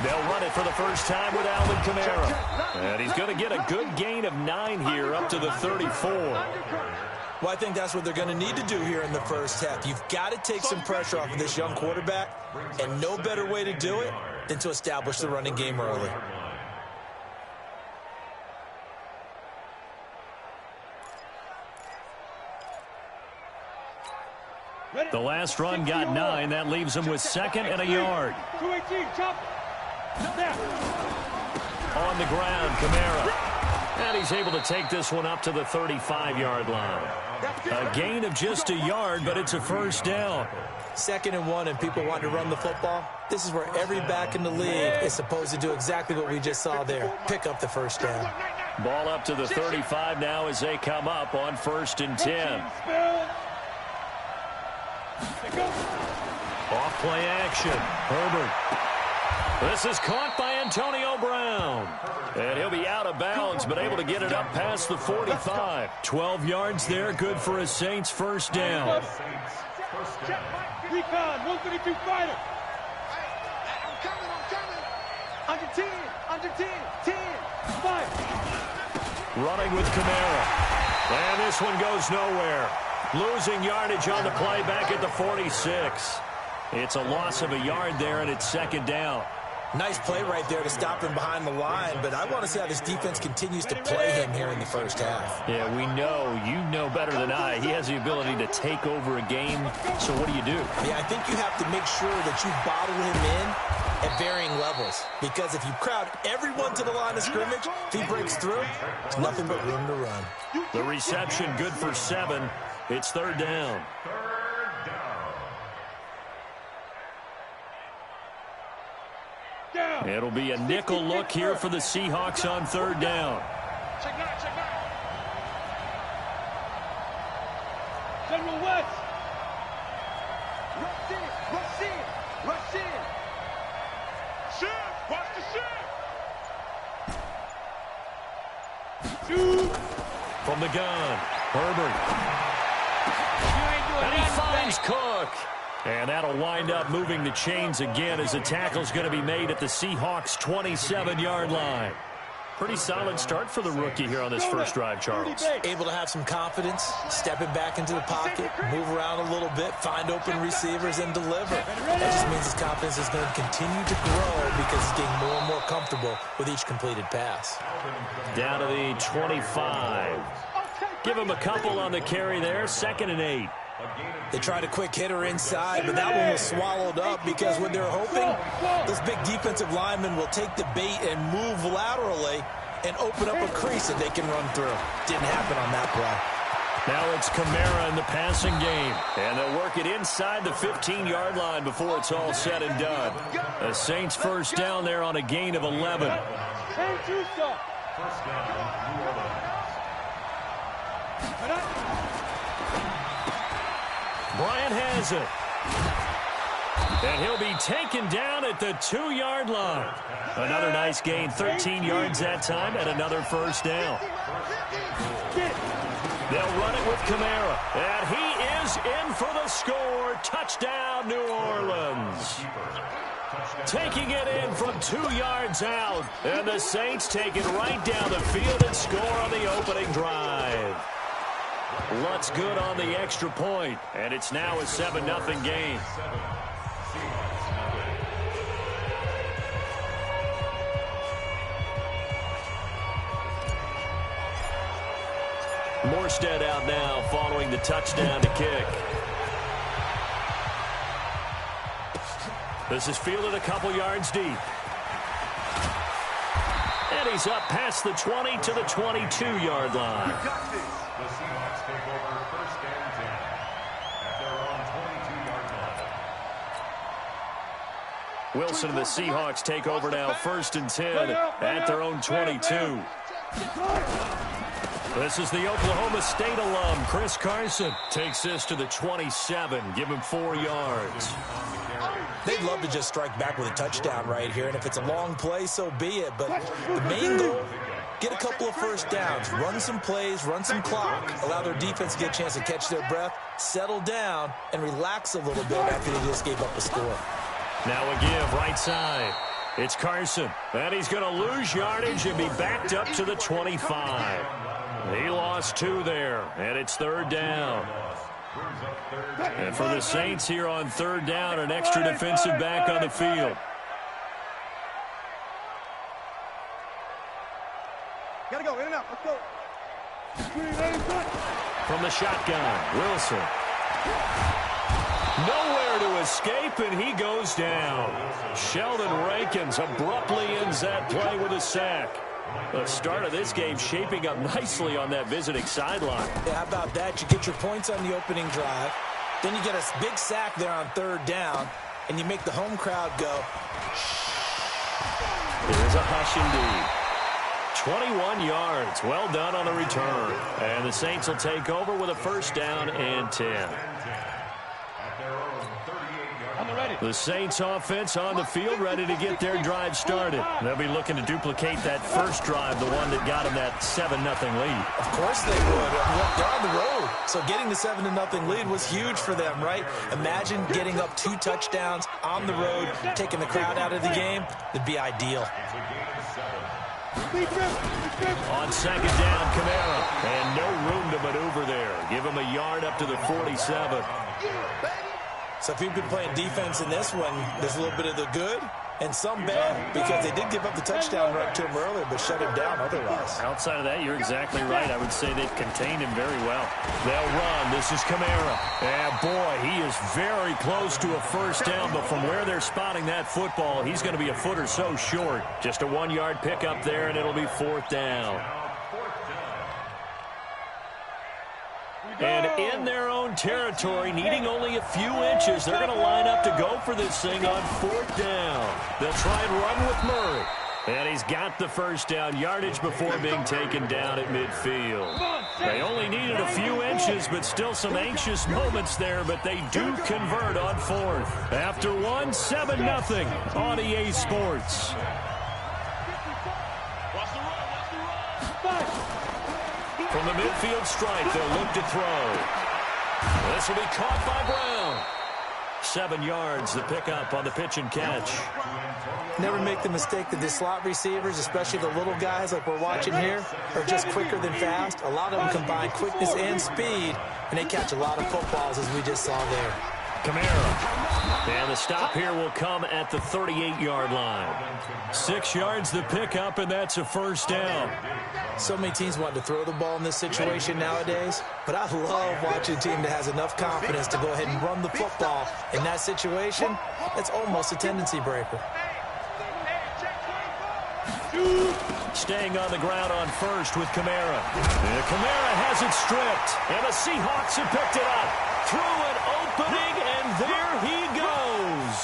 They'll run it for the first time with Alvin Kamara. And he's going to get a good gain of 9 here up to the 34. Well, I think that's what they're going to need to do here in the first half. You've got to take some pressure off of this young quarterback, and no better way to do it than to establish the running game early. The last run got 9. That leaves him with 2nd and a yard. On the ground, Kamara. And he's able to take this one up to the 35-yard line. A gain of just a yard, but it's a first down. 2nd and 1, and people want to run the football. This is where every back in the league is supposed to do exactly what we just saw there. Pick up the first down. Ball up to the 35 now as they come up on 1st and 10. Off play action. Herbert. This is caught by Antonio Brown. And he'll be out of bounds, but able to get it up past the 45. 12 yards there, good for a Saints first down. Recon, 132 fighter. Under 10, under 10, 10, 5. Running with Kamara. And this one goes nowhere. Losing yardage on the play back at the 46. It's a loss of a yard there, and it's 2nd down. Nice play right there to stop him behind the line, but I want to see how this defense continues to play him here in the first half. Yeah, we know. You know better than I. He has the ability to take over a game, so what do you do? Yeah, I think you have to make sure that you bottle him in at varying levels, because if you crowd everyone to the line of scrimmage, if he breaks through, there's nothing but room to run. The reception good for 7. It's 3rd down. It'll be a nickel look here for the Seahawks on 3rd down. General West. Rush in, rush in, rush in. Shift, watch the shift. Shoot. From the gun, Herbert. And he finds Cook. And that'll wind up moving the chains again as the tackle's going to be made at the Seahawks' 27-yard line. Pretty solid start for the rookie here on this first drive, Charles. Able to have some confidence, stepping back into the pocket, move around a little bit, find open receivers, and deliver. That just means his confidence is going to continue to grow because he's getting more and more comfortable with each completed pass. Down to the 25. Give him a couple on the carry there, 2nd and 8. They tried a quick hitter inside, but that one was swallowed up because what they're hoping, this big defensive lineman will take the bait and move laterally and open up a crease that they can run through. Didn't happen on that play. Now it's Kamara in the passing game, and they'll work it inside the 15-yard line before it's all said and done. The Saints first down there on a gain of 11. Bryant has it. And he'll be taken down at the 2-yard line. Another nice gain, 13 yards that time, and another first down. They'll run it with Kamara. And he is in for the score. Touchdown, New Orleans. Taking it in from 2 yards out. And the Saints take it right down the field and score on the opening drive. Lutz good on the extra point, and it's now a 7-0 game. Morstead out now following the touchdown to kick. This is fielded a couple yards deep. And he's up past the 20 to the 22-yard line. The Seahawks take over 1st and 10 at their own 22-yard line. Wilson and the Seahawks take over now 1st and 10 at their own 22. This is the Oklahoma State alum, Chris Carson. Takes this to the 27, give him 4 yards. They'd love to just strike back with a touchdown right here, and if it's a long play, so be it. But the main goal, get a couple of first downs, run some plays, run some clock, allow their defense to get a chance to catch their breath, settle down, and relax a little bit after they just gave up a score. Now a give right side. It's Carson, and he's going to lose yardage and be backed up to the 25. He lost 2 there, and it's 3rd down. And for the Saints here on 3rd down, an extra defensive back on the field. Gotta go, in and out, let's go. From the shotgun, Wilson. Nowhere to escape, and he goes down. Sheldon Rankins abruptly ends that play with a sack. The start of this game shaping up nicely on that visiting sideline. Yeah, how about that? You get your points on the opening drive. Then you get a big sack there on 3rd down, and you make the home crowd go. There's a hush indeed. 21 yards. Well done on the return. And the Saints will take over with a 1st down and 10. The Saints offense on the field, ready to get their drive started. They'll be looking to duplicate that first drive, the one that got them that 7-0 lead. Of course they would. They're on the road. So getting the 7-0 lead was huge for them, right? Imagine getting up 2 touchdowns on the road, taking the crowd out of the game. It'd be ideal. On 2nd down, Kamara. And no room to maneuver there. Give him a yard up to the 47. So if you've been playing defense in this one, there's a little bit of the good and some bad, because they did give up the touchdown run to him earlier, but shut him down otherwise. Outside of that, you're exactly right. I would say they've contained him very well. They'll run. This is Kamara. And boy, he is very close to a 1st down, but from where they're spotting that football, he's going to be a foot or so short. Just a 1-yard pickup there, and it'll be 4th down. And in their own territory, needing only a few inches, they're going to line up to go for this thing on 4th down. They'll try and run with Murray. And he's got the 1st down yardage before being taken down at midfield. They only needed a few inches, but still some anxious moments there, but they do convert on 4th. After 7-0 on EA Sports. From the midfield stripe, they'll look to throw. This will be caught by Brown. 7 yards, the pickup on the pitch and catch. Never make the mistake that the slot receivers, especially the little guys like we're watching here, are just quicker than fast. A lot of them combine quickness and speed, and they catch a lot of footballs, as we just saw there. Kamara. And the stop here will come at the 38-yard line. 6 yards the pickup, and that's a 1st down. So many teams want to throw the ball in this situation nowadays, but I love watching a team that has enough confidence to go ahead and run the football. In that situation, it's almost a tendency breaker. Staying on the ground on 1st with Kamara. And Kamara has it stripped, and the Seahawks have picked it up. Through an opening, and there he goes.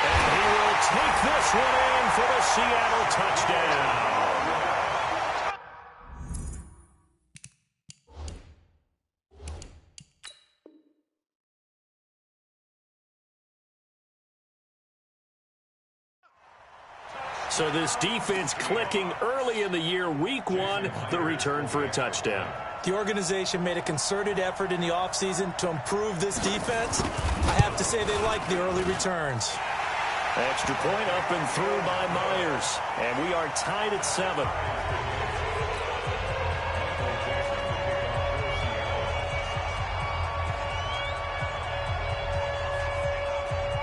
And he will take this one in for the Seattle touchdown. So this defense clicking early in the year, week 1, the return for a touchdown. The organization made a concerted effort in the offseason to improve this defense. I have to say they like the early returns. Extra point up and through by Myers. And we are tied at 7.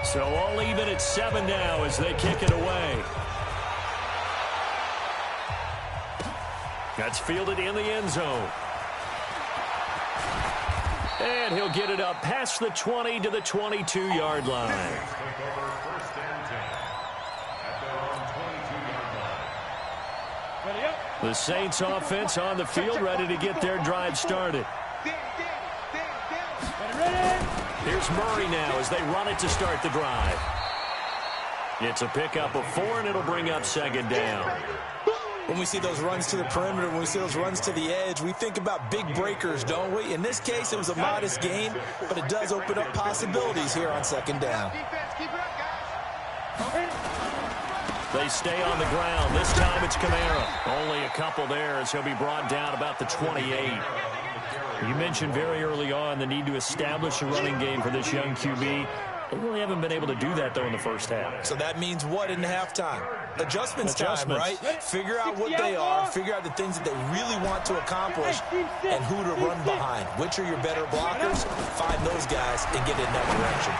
So all even at 7 now as they kick it away. That's fielded in the end zone. And he'll get it up past the 20 to the 22-yard line. The Saints offense on the field, ready to get their drive started. Here's Murray now as they run it to start the drive. It's a pickup of 4, and it'll bring up 2nd down. When we see those runs to the perimeter, when we see those runs to the edge, we think about big breakers, don't we? In this case, it was a modest gain, but it does open up possibilities here on 2nd down. They stay on the ground. This time it's Kamara. Only a couple there as he'll be brought down about the 28. You mentioned very early on the need to establish a running game for this young QB. They really haven't been able to do that, though, in the first half. So that means what in halftime? Adjustments time, right? Figure out what they are, figure out the things that they really want to accomplish, and who to run behind. Which are your better blockers? Find those guys and get in that direction.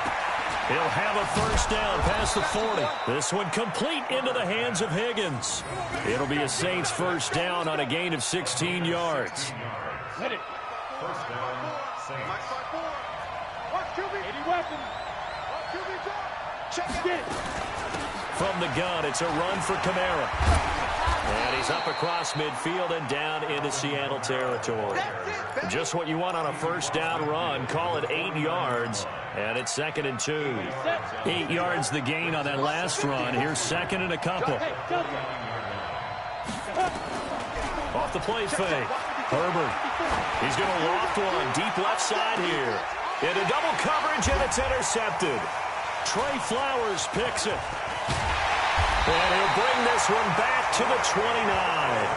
He'll have a first down past the 40. This one complete into the hands of Higgins. It'll be a Saints first down on a gain of 16 yards. First down, Saints. Watch QB. 80 weapons. Watch QB go. Check it. From the gun, it's a run for Kamara. And he's up across midfield and down into Seattle territory. Just what you want on a first down run. Call it 8 yards, and it's 2nd and 2. 8 yards the gain on that last run. Here's 2nd and a couple. Off the play fake. Herbert. He's going to loft one deep left side here. Into double coverage, and it's intercepted. Trey Flowers picks it. And he'll bring this one back to the 29.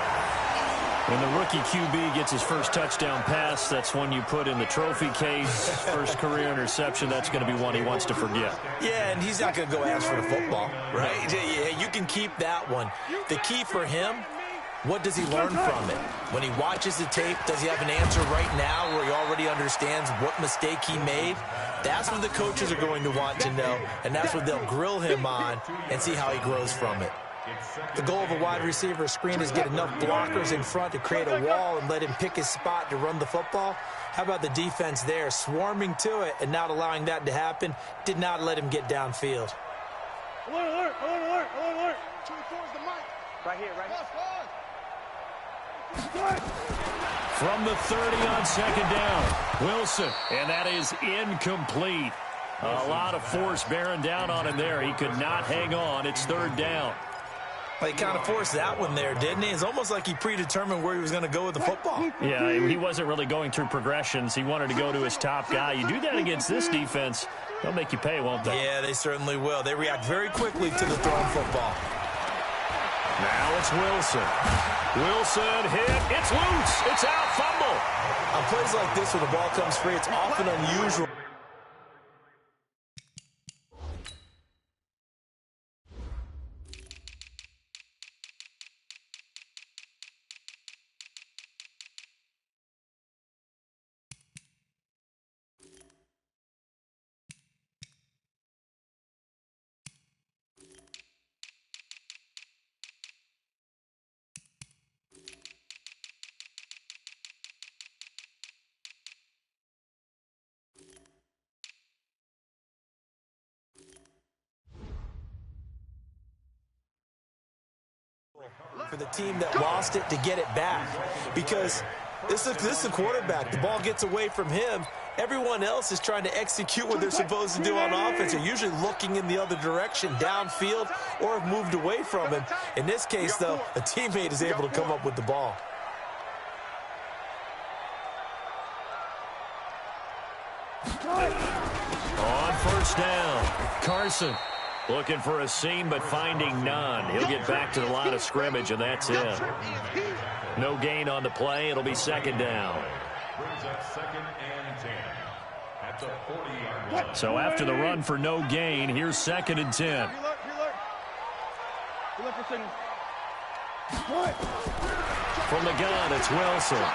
When the rookie QB gets his first touchdown pass, that's one you put in the trophy case. First career interception, that's going to be one he wants to forget. Yeah, and he's not going to go ask for the football, right? Yeah, you can keep that one. The key for him, what does he learn from it? When he watches the tape, does he have an answer right now where he already understands what mistake he made? That's what the coaches are going to want to know, and that's what they'll grill him on and see how he grows from it. The goal of a wide receiver screen is get enough blockers in front to create a wall and let him pick his spot to run the football. How about the defense there, swarming to it and not allowing that to happen? Did not let him get downfield. Alert, alert, alert, alert, alert, alert. Towards the mic. Right here, right here. From the 30 on 2nd down, Wilson, and that is incomplete. A lot of force bearing down on him there. He could not hang on. It's 3rd down. Well, he kind of forced that one there, didn't he? It's almost like he predetermined where he was going to go with the football. Yeah, he wasn't really going through progressions. He wanted to go to his top guy. You do that against this defense, they'll make you pay, won't they? Yeah, they certainly will. They react very quickly to the thrown football. Now it's Wilson. Wilson hit. It's loose. It's out. Fumble. On plays like this, when the ball comes free, it's often unusual. For the team that lost it to get it back, because this is a quarterback. The ball gets away from him. Everyone else is trying to execute what they're supposed to do on offense. They're usually looking in the other direction, downfield, or have moved away from him. In this case, though, a teammate is able to come up with the ball. On first down, Carson looking for a seam but finding none. He'll get back to the line of scrimmage, and that's it. No gain on the play. It'll be 2nd down. Brings up 2nd and 10 at the 40-yard line. So after the run for no gain, here's 2nd and 10. From the gun, it's Wilson.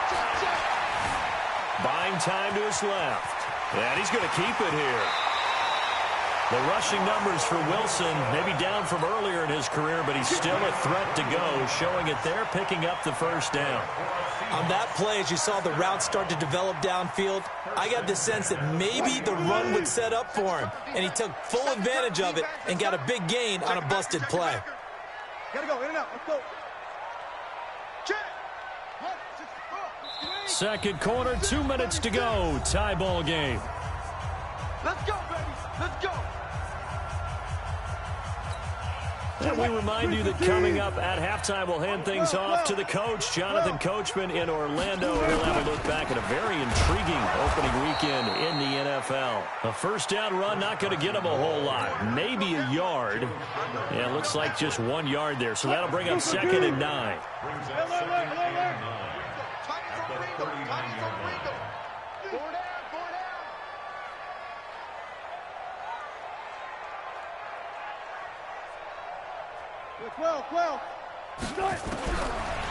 Buying time to his left. And he's going to keep it here. The rushing numbers for Wilson, maybe down from earlier in his career, but he's still a threat to go, showing it there, picking up the first down. On that play, as you saw the route start to develop downfield, I got the sense that maybe the run would set up for him, and he took full advantage of it and got a big gain on a busted play. Gotta go, in and out, let's go. Check. Second quarter, 2 minutes to go. Tie ball game. Let's go, baby. Let's go. And we remind you that coming up at halftime, we'll hand things off to the coach, Jonathan Coachman in Orlando. He'll have a look back at a very intriguing opening weekend in the NFL. A first down run, not going to get him a whole lot. Maybe a yard. Yeah, it looks like just 1 yard there. So that'll bring up 2nd and 9.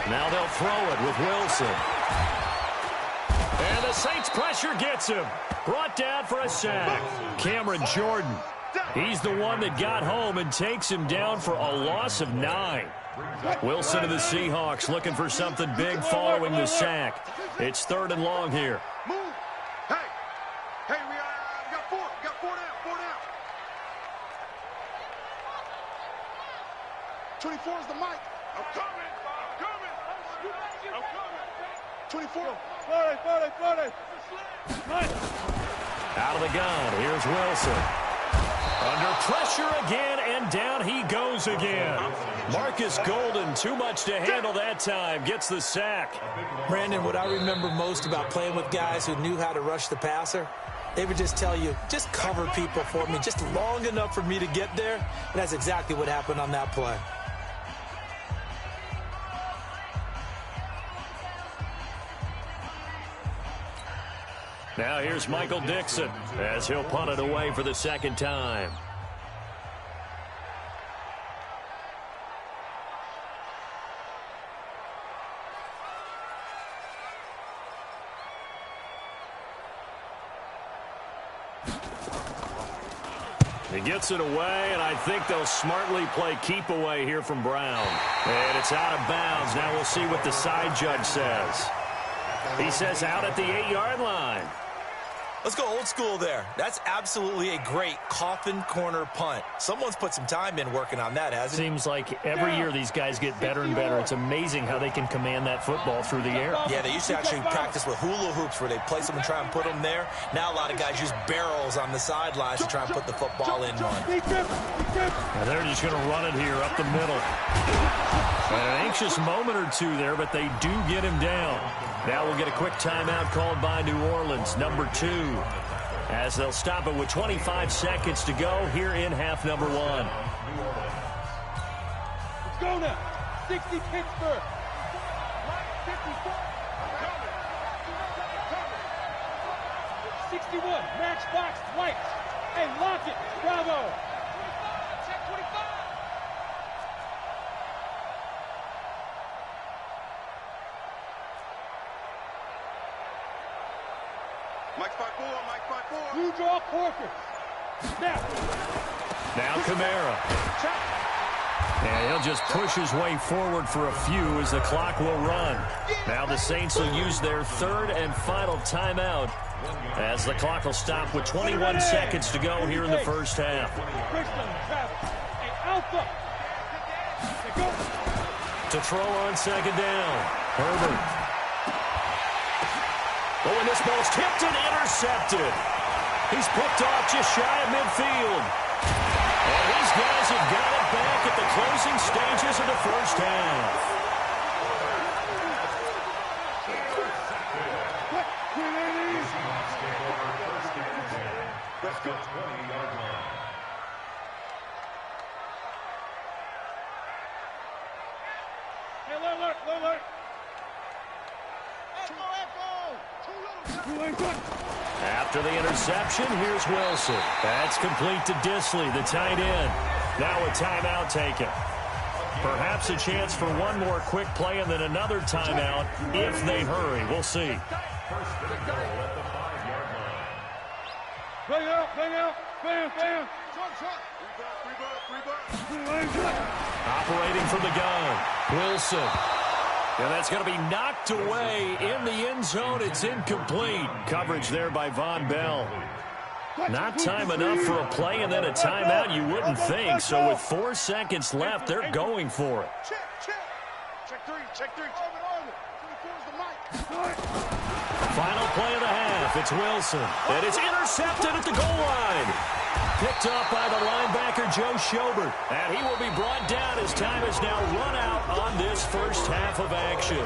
Now they'll throw it with Wilson. And the Saints pressure gets him. Brought down for a sack. Cameron Jordan. He's the one that got home and takes him down for a loss of 9. Wilson of the Seahawks looking for something big following the sack. It's 3rd and long here. Move. Hey, we got 4. We got 4 down. 4 down. 24 is the mic. I'm coming. 24. 40. Out of the gun. Here's Wilson. Under pressure again, and down he goes again. Marcus Golden, too much to handle that time, gets the sack. Brandon, what I remember most about playing with guys who knew how to rush the passer, they would just tell you, just cover people for me, just long enough for me to get there. And that's exactly what happened on that play. Now here's Michael Dixon as he'll punt it away for the 2nd time. He gets it away, and I think they'll smartly play keep away here from Brown. And it's out of bounds. Now we'll see what the side judge says. He says out at the 8-yard line. Let's go old school there. That's absolutely a great coffin corner punt. Someone's put some time in working on that, hasn't it? Seems like every year these guys get better and better. It's amazing how they can command that football through the air. Yeah, they used to actually practice with hula hoops where they place them and try and put them there. Now a lot of guys use barrels on the sidelines to try and put the football in one. And they're just going to run it here up the middle. And an anxious moment or two there, but they do get him down. Now we'll get a quick timeout called by New Orleans, number 2, as they'll stop it with 25 seconds to go here in half number 1. Let's go now. 60 Pittsburgh. 61, Matchbox White. Hey, lock it. Bravo. Check 25. Mike 5-4. Blue draw Corker. Snap. Now Kamara. And he'll just push his way forward for a few as the clock will run. Now the Saints will use their 3rd and final timeout as the clock will stop with 21 seconds to go here in the first half. To throw on 2nd down. Herbert. Oh, and this ball's tipped and intercepted. He's picked off just shy of midfield. And these guys have got it back at the closing stages of the first half. Let's go. 20-yard line. Hey, alert. After the interception, here's Wilson. That's complete to Disley, the tight end. Now a timeout taken. Perhaps a chance for one more quick play and then another timeout if they hurry. We'll see. First and goal at the 5-yard line. Bang out. Bam. Operating from the gun, Wilson. And that's going to be knocked away in the end zone. It's incomplete. Coverage there by Von Bell. Not time enough for a play and then a timeout, you wouldn't think. So with 4 seconds left, they're going for it. Check 3. Final play of the half. It's Wilson. And it's intercepted at the goal line. Picked up by the linebacker, Joe Schobert. And he will be brought down as time has now run out on this first half of action.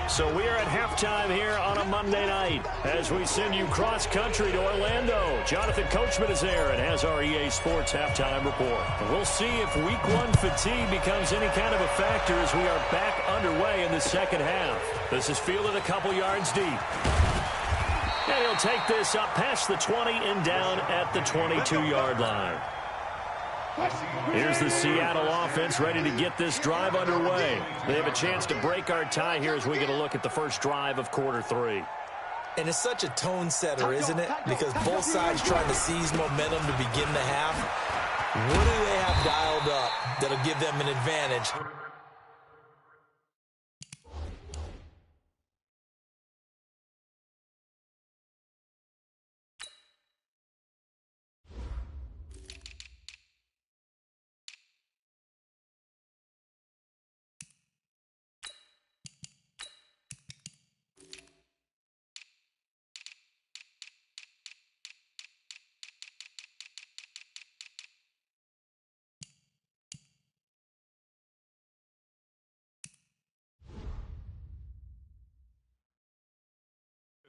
So we are at halftime here on a Monday night as we send you cross-country to Orlando. Jonathan Coachman is there and has our EA Sports halftime report. And we'll see if Week 1 fatigue becomes any kind of a factor as we are back underway in the second half. This is fielded a couple yards deep. And he'll take this up past the 20 and down at the 22-yard line. Here's the Seattle offense ready to get this drive underway. They have a chance to break our tie here as we get a look at the first drive of quarter 3. And it's such a tone setter, isn't it? Because both sides trying to seize momentum to begin the half. What do they have dialed up that'll give them an advantage?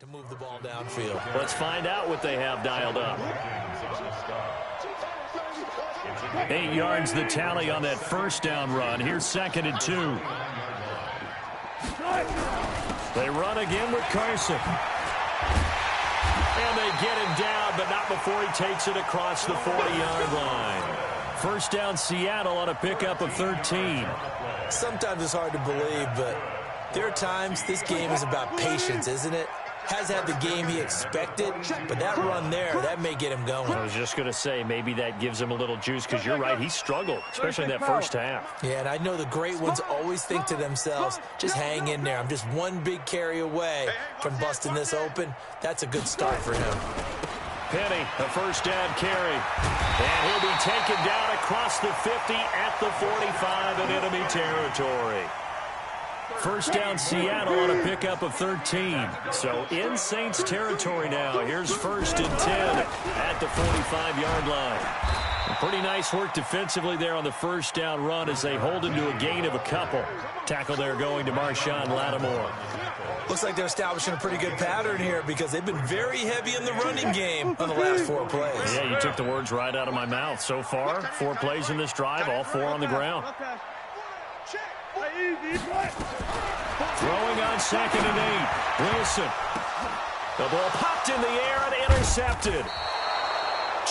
To move the ball downfield. Let's find out what they have dialed up. 8 yards the tally on that first down run. Here's 2nd and 2. They run again with Carson. And they get him down, but not before he takes it across the 40-yard line. First down Seattle on a pickup of 13. Sometimes it's hard to believe, but there are times this game is about patience, isn't it? Has had the game he expected, but that run there, that may get him going. I was just going to say, maybe that gives him a little juice, because you're right, he struggled, especially in that first half. Yeah, and I know the great ones always think to themselves, just hang in there. I'm just one big carry away from busting this open. That's a good start for him. Penny, a first down carry. And he'll be taken down across the 50 at the 45 in enemy territory. First down Seattle on a pickup of 13. So in Saints territory now. Here's 1st and 10 at the 45-yard line. Pretty nice work defensively there on the first down run as they hold him to a gain of a couple. Tackle there going to Marshawn Lattimore. Looks like they're establishing a pretty good pattern here because they've been very heavy in the running game on the last 4 plays. Yeah, you took the words right out of my mouth. So far, 4 plays in this drive, all 4 on the ground. Throwing on 2nd and 8. Wilson. The ball popped in the air and intercepted.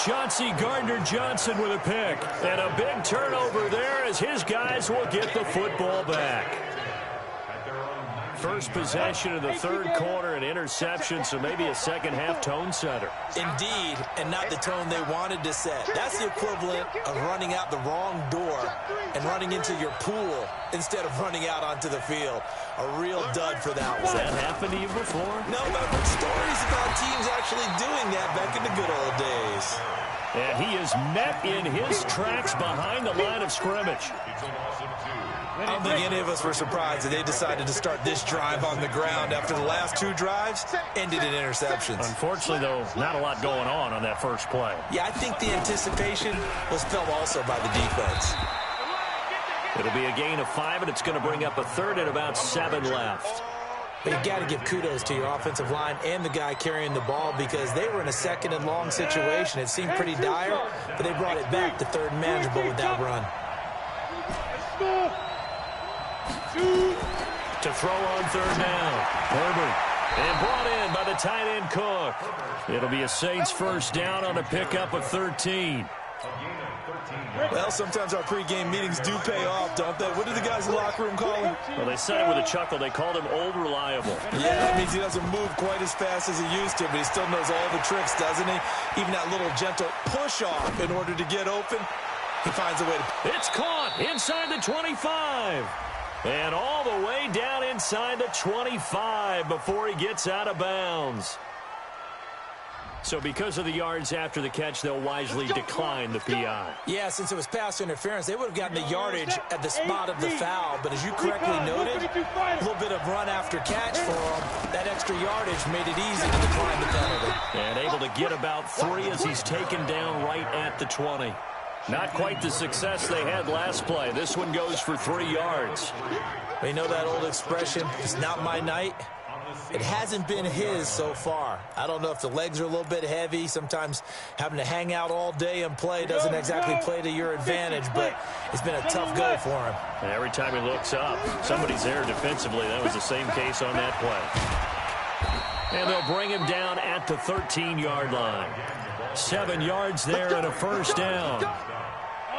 Chauncey Gardner-Johnson with a pick. And a big turnover there as his guys will get the football back. First possession of the third quarter, an interception, so maybe a second-half tone setter. Indeed, and not the tone they wanted to set. That's the equivalent of running out the wrong door and running into your pool instead of running out onto the field. A real dud for that one. Has that happened to you before? No, but I've heard stories about teams actually doing that back in the good old days. And he is met in his tracks behind the line of scrimmage. I don't think any of us were surprised that they decided to start this drive on the ground after the last 2 drives ended in interceptions. Unfortunately, though, not a lot going on that first play. Yeah, I think the anticipation was felt also by the defense. It'll be a gain of 5, and it's going to bring up a 3rd and about 7 left. But you got to give kudos to your offensive line and the guy carrying the ball because they were in a 2nd and long situation. It seemed pretty dire, but they brought it back to 3rd and manageable with that run. To throw on 3rd down. Herbert. And brought in by the tight end Cook. It'll be a Saints first down on a pickup of 13. Well, sometimes our pregame meetings do pay off, don't they? What did the guys in the locker room call him? Well, they said it with a chuckle. They called him Old Reliable. Yeah, that means he doesn't move quite as fast as he used to, but he still knows all the tricks, doesn't he? Even that little gentle push-off in order to get open, he finds a way to... It's caught inside the 25. And all the way down inside the 25 before he gets out of bounds. So because of the yards after the catch, they'll wisely decline the PI. Yeah, since it was pass interference, they would have gotten the yardage at the spot of the foul. But as you correctly noted, a little bit of run after catch for them. That extra extra yardage made it easy to decline the penalty. And able to get about 3 as he's taken down right at the 20. Not quite the success they had last play. This one goes for 3 yards. We know that old expression, it's not my night. It hasn't been his so far. I don't know if the legs are a little bit heavy. Sometimes having to hang out all day and play doesn't exactly play to your advantage, but it's been a tough go for him. And every time he looks up, somebody's there defensively. That was the same case on that play. And they'll bring him down at the 13-yard line. 7 yards there and a first down.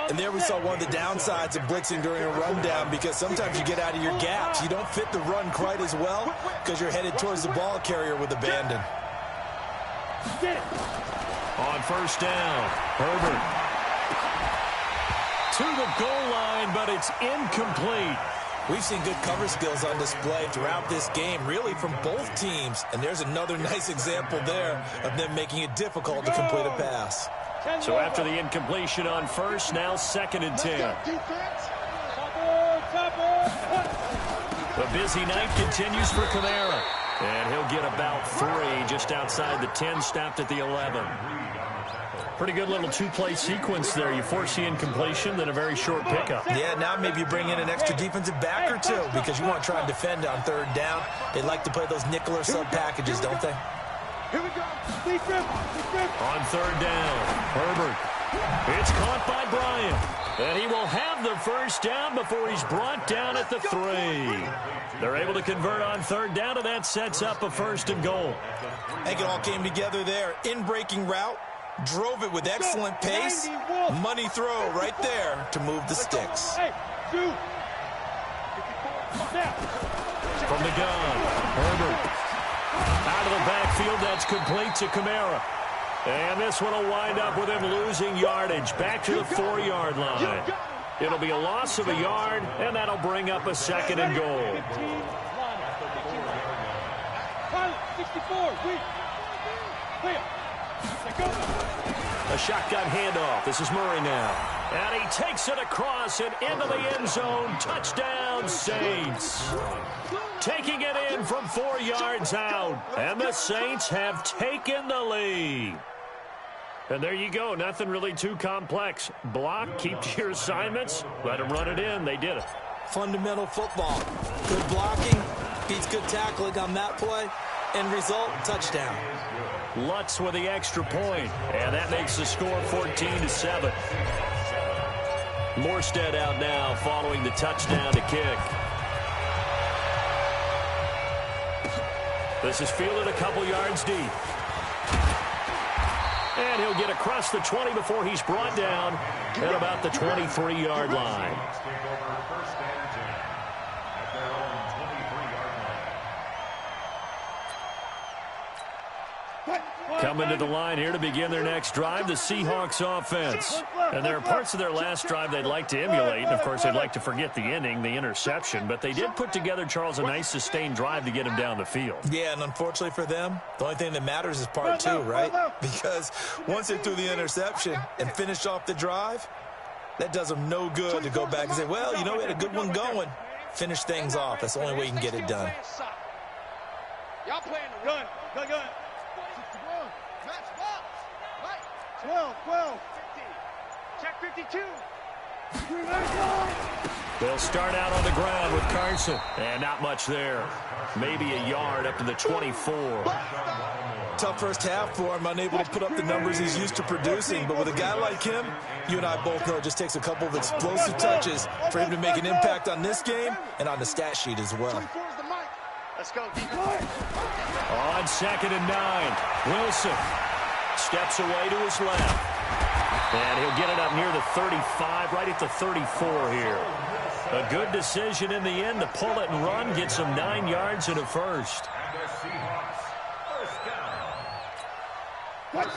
And there we saw one of the downsides of blitzing during a rundown, because sometimes you get out of your gaps. You don't fit the run quite as well because you're headed towards the ball carrier with abandon. On first down, Herbert. To the goal line, but it's incomplete. We've seen good cover skills on display throughout this game, really from both teams. And there's another nice example there of them making it difficult to complete a pass. So after the incompletion on first, now 2nd and 10. The busy night continues for Kamara. And he'll get about 3 just outside the 10, stopped at the 11. Pretty good little 2-play sequence there. You force the incompletion, then a very short pickup. Yeah, now maybe you bring in an extra defensive back or two because you want to try and defend on 3rd down. They like to play those nickel or sub packages, don't they? Here we go. On 3rd down, Herbert. It's caught by Bryant. And he will have the first down before he's brought down at the 3. They're able to convert on 3rd down, and that sets up a 1st and goal. I think it all came together there. In-breaking route, drove it with excellent pace. Money throw right there to move the sticks. From the gun, Herbert. Out of the backfield, that's complete to Kamara. And this one will wind up with him losing yardage back to the 4-yard line. It'll be a loss of a yard, and that'll bring up a 2nd and goal. 64, A shotgun handoff. This is Murray now. And he takes it across and into the end zone. Touchdown, Saints. Taking it in from 4 yards out. And the Saints have taken the lead. And there you go. Nothing really too complex. Block, keep to your assignments. Let them run it in. They did it. Fundamental football. Good blocking beats good tackling on that play. End result, touchdown. Lutz with the extra point. And that makes the score 14-7. Morstead out now following the touchdown to kick. This is fielded a couple yards deep. And he'll get across the 20 before he's brought down at about the 23-yard line. Coming to the line here to begin their next drive, the Seahawks offense. And there are parts of their last drive they'd like to emulate. And, of course, they'd like to forget the ending, the interception. But they did put together, Charles, a nice sustained drive to get him down the field. Yeah, and unfortunately for them, the only thing that matters is part 2, right? Because once they threw the interception and finished off the drive, that does them no good to go back and say, well, you know, we had a good one going. Finish things off. That's the only way you can get it done. Y'all playing the gun. Gun. 12, 50. Check 52. They'll start out on the ground with Carson. And not much there. Maybe a yard up to the 24. Tough first half for him, unable to put up the numbers he's used to producing. But with a guy like him, you and I both know it just takes a couple of explosive touches for him to make an impact on this game and on the stat sheet as well. Let's go. On 2nd and 9, Wilson steps away to his left. And he'll get it up near the 35, right at the 34 here. A good decision in the end to pull it and run, get some 9 yards and a first.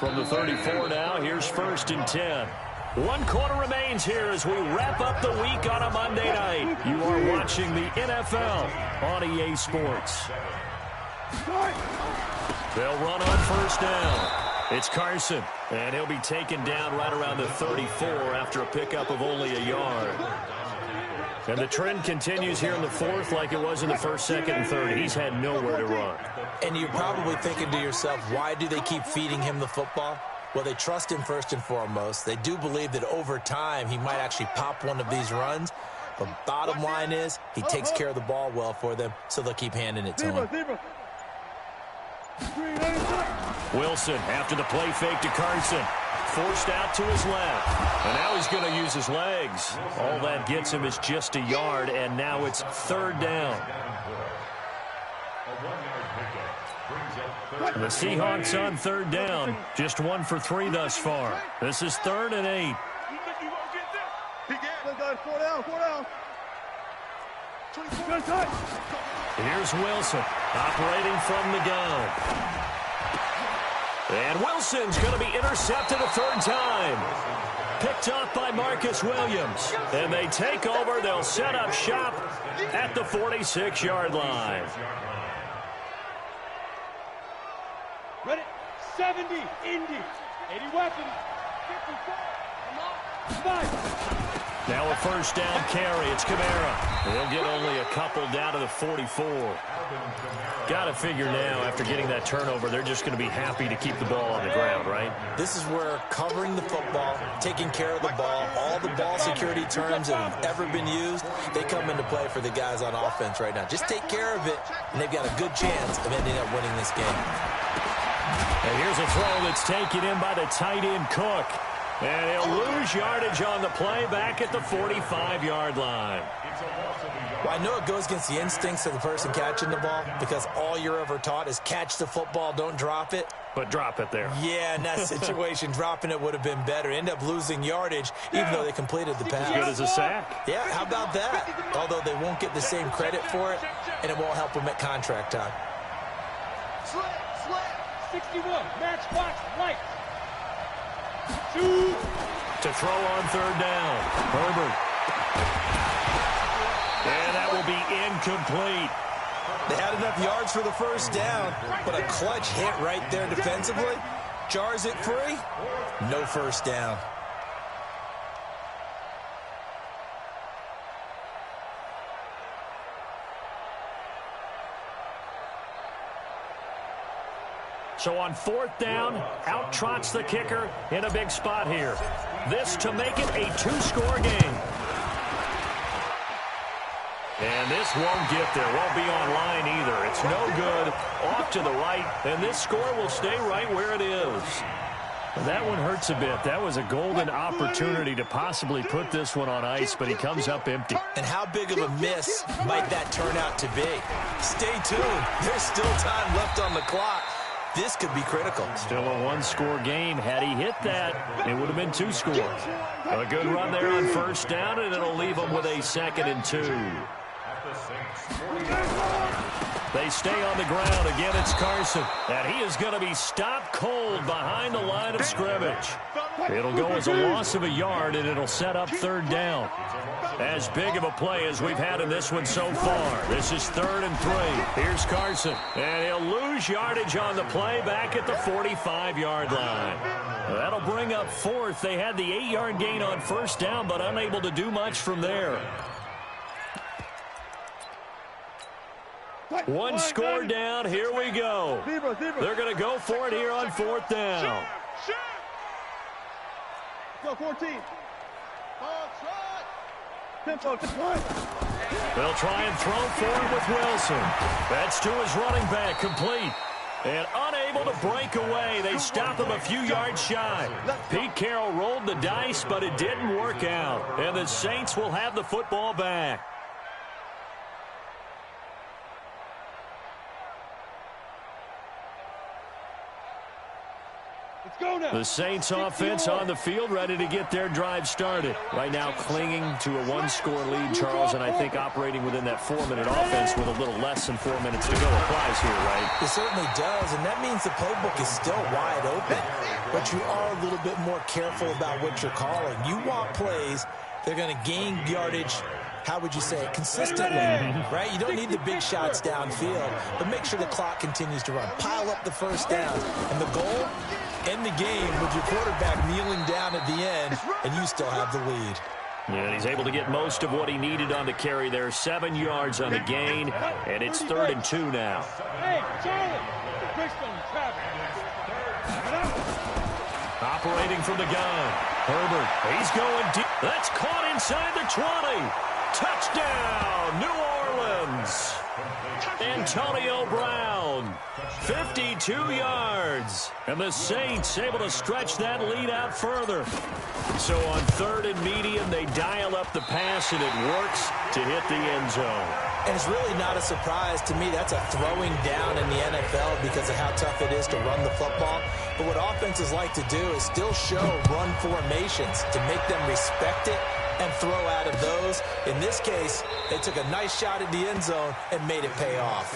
From the 34 now, here's 1st and 10. 1 quarter remains here as we wrap up the week on a Monday night. You are watching the NFL on EA Sports. They'll run on 1st down. It's Carson, and he'll be taken down right around the 34 after a pickup of only a yard. And the trend continues here in the fourth like it was in the first, second, and third. He's had nowhere to run. And you're probably thinking to yourself, why do they keep feeding him the football? Well, they trust him first and foremost. They do believe that over time he might actually pop one of these runs. But bottom line is he takes care of the ball well for them, so they'll keep handing it to him. Wilson after the play fake to Carson. Forced out to his left. And now he's going to use his legs. All that gets him is just a yard, and now it's third down. The Seahawks on third down. Just 1 for 3 thus far. This is 3rd and 8. Here's Wilson operating from the gun. And Wilson's going to be intercepted a third time. Picked up by Marcus Williams. And they take over. They'll set up shop at the 46-yard line. Ready? 70, Indy. 80 weapons. 54. Come on. Now a first down carry. It's Kamara. They'll get only a couple down to the 44. Got to figure now, after getting that turnover, they're just going to be happy to keep the ball on the ground, right? This is where covering the football, taking care of the ball, all the ball security terms that have ever been used, they come into play for the guys on offense right now. Just take care of it, and they've got a good chance of ending up winning this game. And here's a throw that's taken in by the tight end Cook. And he'll lose yardage on the play back at the 45-yard line. Well, I know it goes against the instincts of the person catching the ball because all you're ever taught is catch the football, don't drop it. But drop it there. Yeah, in that situation, dropping it would have been better. End up losing yardage even though they completed the pass. As good as a sack. Yeah, how about that? Although they won't get the same credit for it, and it won't help them at contract time. 61, matchbox, right. Shoot. To throw on third down. Herbert. And that will be incomplete. They had enough yards for the first down, but a clutch hit right there defensively jars it free. No first down. So on fourth down, out trots the kicker in a big spot here. This to make it a two-score game. And this won't get there. Won't be online either. It's no good. Off to the right. And this score will stay right where it is. That one hurts a bit. That was a golden opportunity to possibly put this one on ice, but he comes up empty. And how big of a miss might that turn out to be? Stay tuned. There's still time left on the clock. This could be critical. Still a one-score game. Had he hit that, it would have been two scores. A good run there on first down, and it'll leave them with a 2nd and 2. They stay on the ground. Again, it's Carson. And he is going to be stopped cold behind the line of scrimmage. It'll go as a loss of a yard, and it'll set up third down. As big of a play as we've had in this one so far. This is 3rd and 3. Here's Carson. And he'll lose yardage on the play back at the 45-yard line. That'll bring up 4th. They had the 8-yard gain on first down, but unable to do much from there. One score down. Here we go. They're going to go for it here on 4th down. Go 14. They'll try and throw forward with Wilson. That's to his running back, complete. And unable to break away. They stop him a few yards shy. Pete Carroll rolled the dice, but it didn't work out. And the Saints will have the football back. The Saints offense on the field, ready to get their drive started. Right now clinging to a one-score lead, Charles, and I think operating within that 4-minute offense with a little less than 4 minutes to go applies here, right? It certainly does, and that means the playbook is still wide open. But you are a little bit more careful about what you're calling. You want plays, they're going to gain yardage, how would you say it, consistently, right? You don't need the big shots downfield, but make sure the clock continues to run. Pile up the first down, and the goal, end the game with your quarterback kneeling down at the end, and you still have the lead. And he's able to get most of what he needed on the carry there. 7 yards on the gain, and it's 3rd and 2 now. Hey, Charlie, twist on traffic. Operating from the gun. Herbert, he's going deep. That's caught inside the 20. Touchdown, New Orleans. Antonio Brown, 52 yards. And the Saints able to stretch that lead out further. So on 3rd and medium, they dial up the pass, and it works to hit the end zone. And it's really not a surprise to me. That's a throwing down in the NFL because of how tough it is to run the football. But what offenses like to do is still show run formations to make them respect it and throw out of those. In this case, they took a nice shot at the end zone and made it pay off.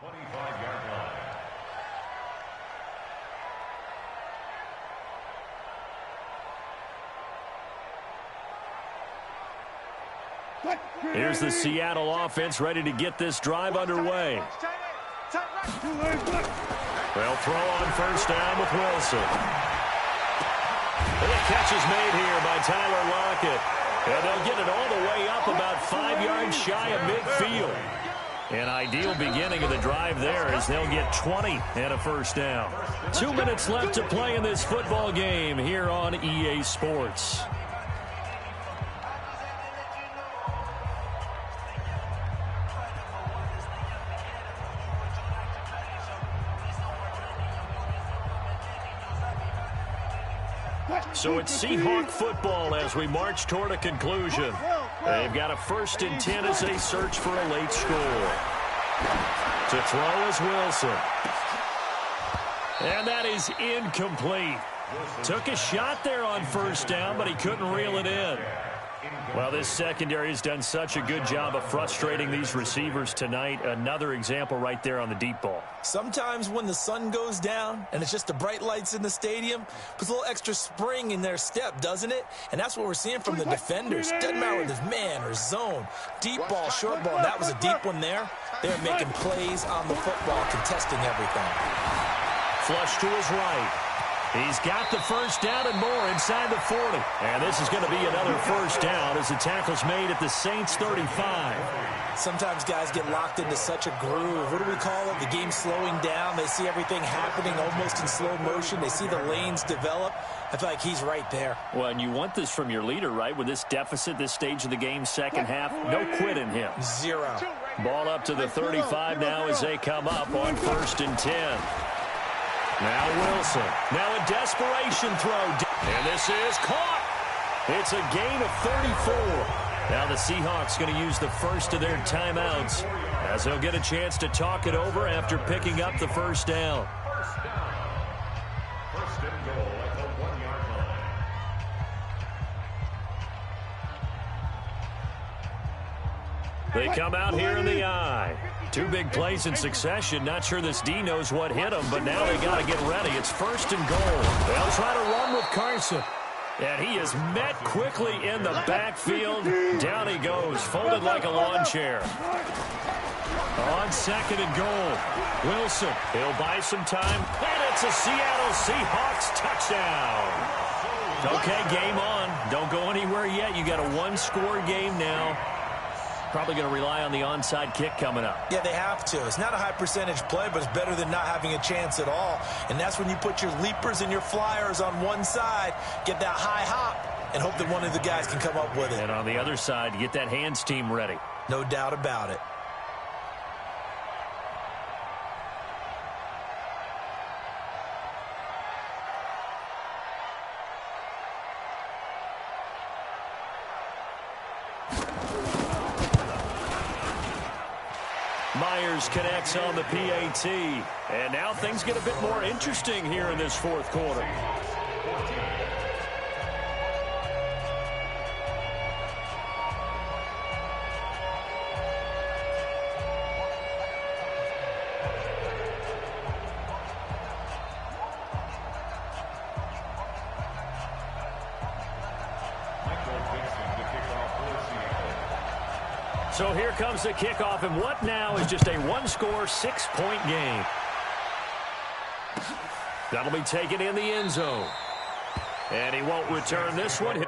25-yard line. Here's the Seattle offense ready to get this drive underway. They'll throw on first down with Wilson. And the catch is made here by Tyler Lockett. And they'll get it all the way up about 5 yards shy of midfield. An ideal beginning of the drive there as they'll get 20 and a first down. 2 minutes left to play in this football game here on EA Sports. So it's Seahawk football as we march toward a conclusion. They've got a 1st and 10 as they search for a late score. To throw is Wilson. And that is incomplete. Took a shot there on first down, but he couldn't reel it in. Well, this secondary has done such a good job of frustrating these receivers tonight. Another example right there on the deep ball. Sometimes when the sun goes down and it's just the bright lights in the stadium, puts a little extra spring in their step, doesn't it? And that's what we're seeing from the defenders. Doesn't matter whether it's man or zone, deep ball, short ball. And that was a deep one there. They're making plays on the football, contesting everything. Flush to his right. He's got the first down and more inside the 40. And this is going to be another first down as the tackle's made at the Saints 35. Sometimes guys get locked into such a groove. What do we call it? The game slowing down. They see everything happening almost in slow motion. They see the lanes develop. I feel like he's right there. Well, and you want this from your leader, right? With this deficit, this stage of the game, second half, no quit in him. Zero. Ball up to the 35 now as they come up on 1st and 10. Now Wilson. Now a desperation throw. And this is caught. It's a gain of 34. Now the Seahawks going to use the first of their timeouts as they'll get a chance to talk it over after picking up the first down. First and goal at the 1-yard line. They come out here in the eye. 2 big plays in succession. Not sure this D knows what hit him, but now they got to get ready. It's 1st and goal. They'll try to run with Carson. And he is met quickly in the backfield. Down he goes, folded like a lawn chair. On 2nd and goal, Wilson. He'll buy some time, and it's a Seattle Seahawks touchdown. Okay, game on. Don't go anywhere yet. You got a 1-score game now. Probably going to rely on the onside kick coming up. Yeah, they have to. It's not a high percentage play, but it's better than not having a chance at all. And that's when you put your leapers and your flyers on one side, get that high hop, and hope that one of the guys can come up with it. And on the other side, you get that hands team ready. No doubt about it. Myers connects on the PAT. And now things get a bit more interesting here in this 4th quarter. So here comes the kickoff, and what now is just a 1-score, 6-point game. That'll be taken in the end zone. And he won't return this one.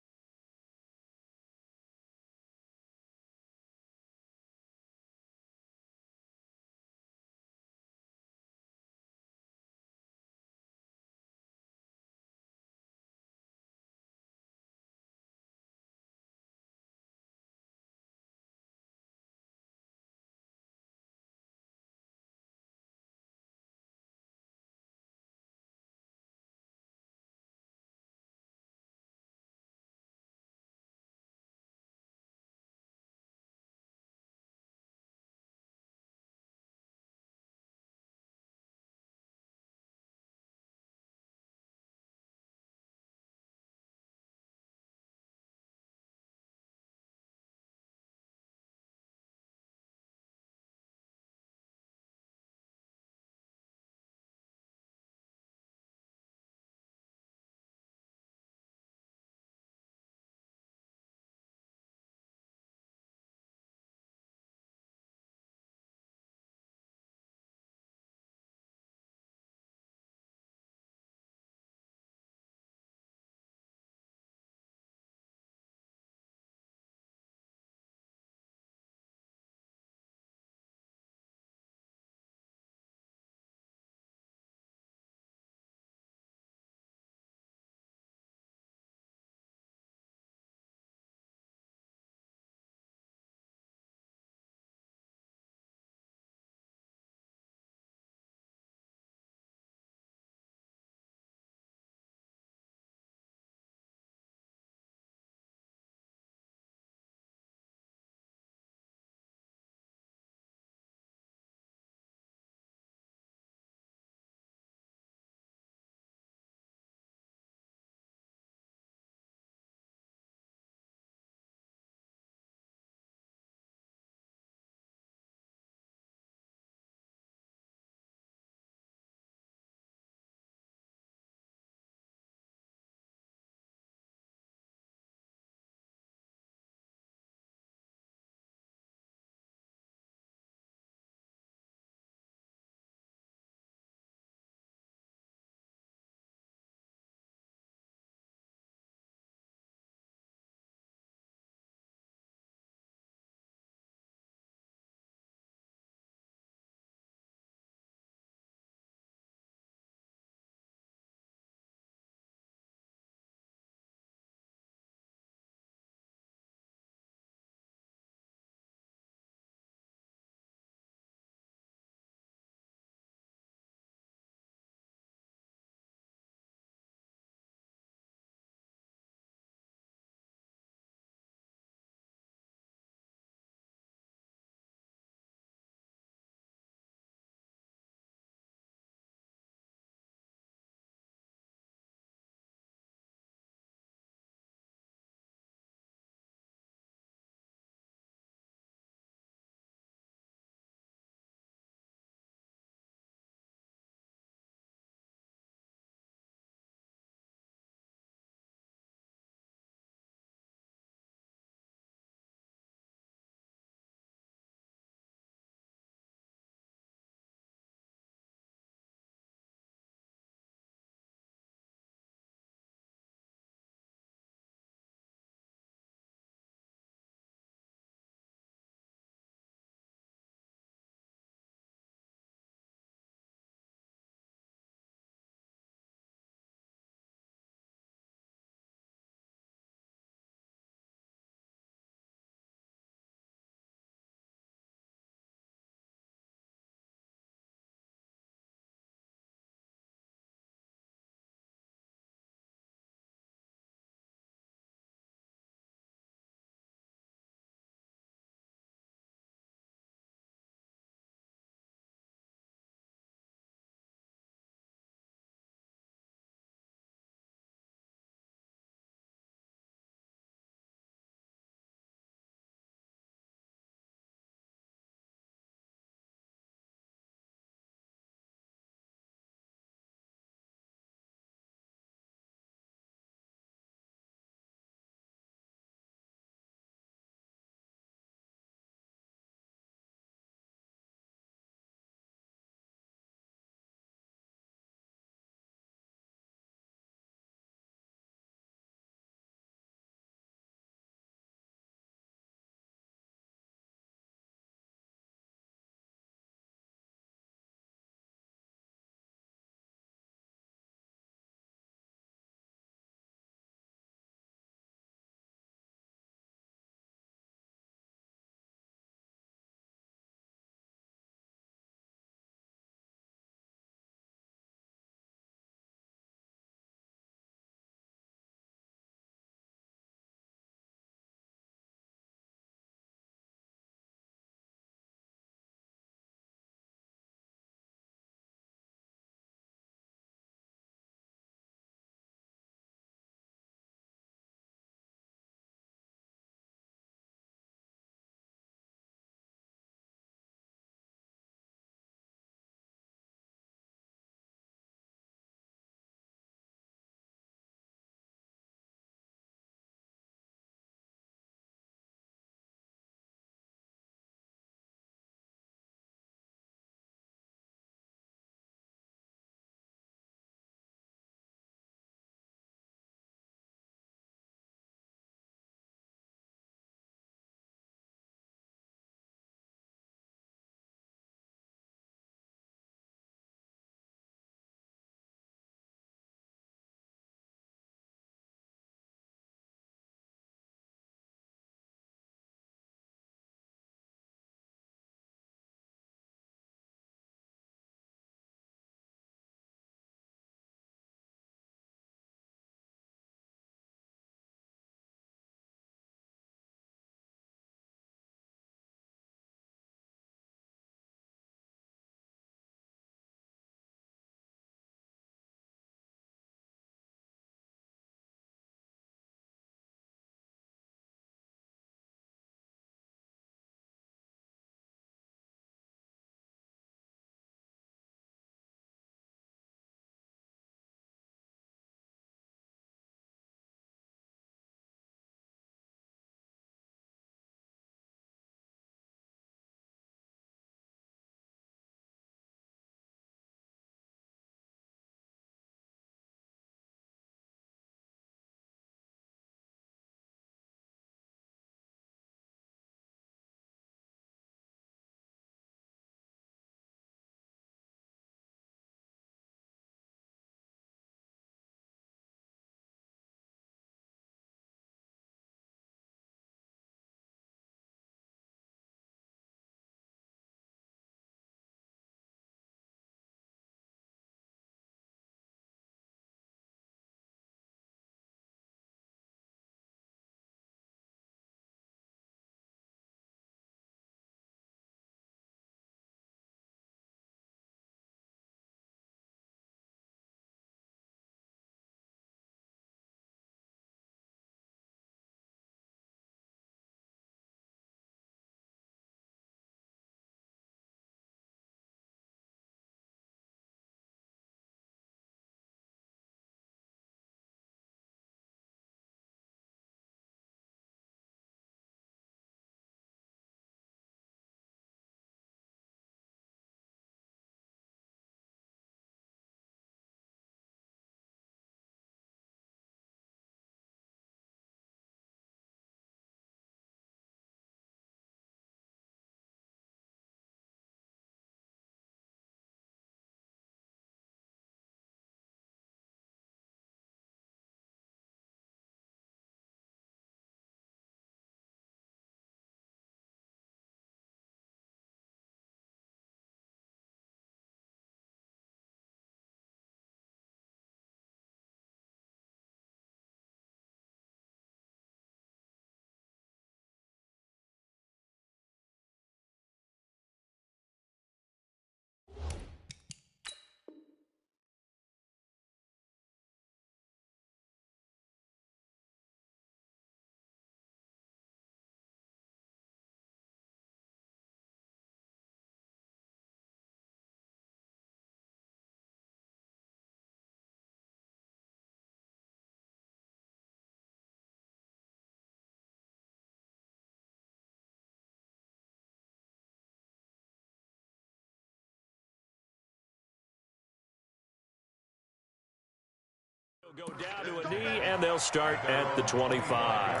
They'll go down to a knee, and they'll start at the 25.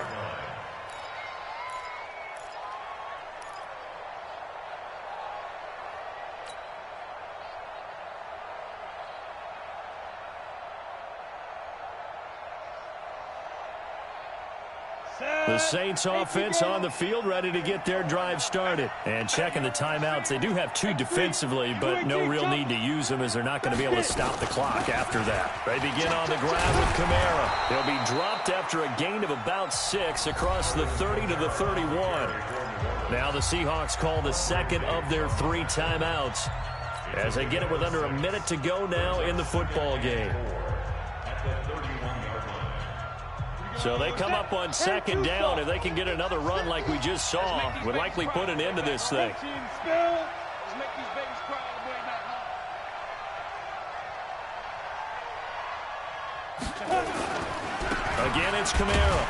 The Saints offense on the field, ready to get their drive started. And checking the timeouts, they do have 2 defensively, but no real need to use them as they're not going to be able to stop the clock after that. They begin on the ground with Kamara. He'll be dropped after a gain of about 6 across the 30 to the 31. Now the Seahawks call the second of their 3 timeouts as they get it with under a minute to go now in the football game. So they come up on second down. If they can get another run like we just saw, would likely put an end to this thing. Again, it's Kamara.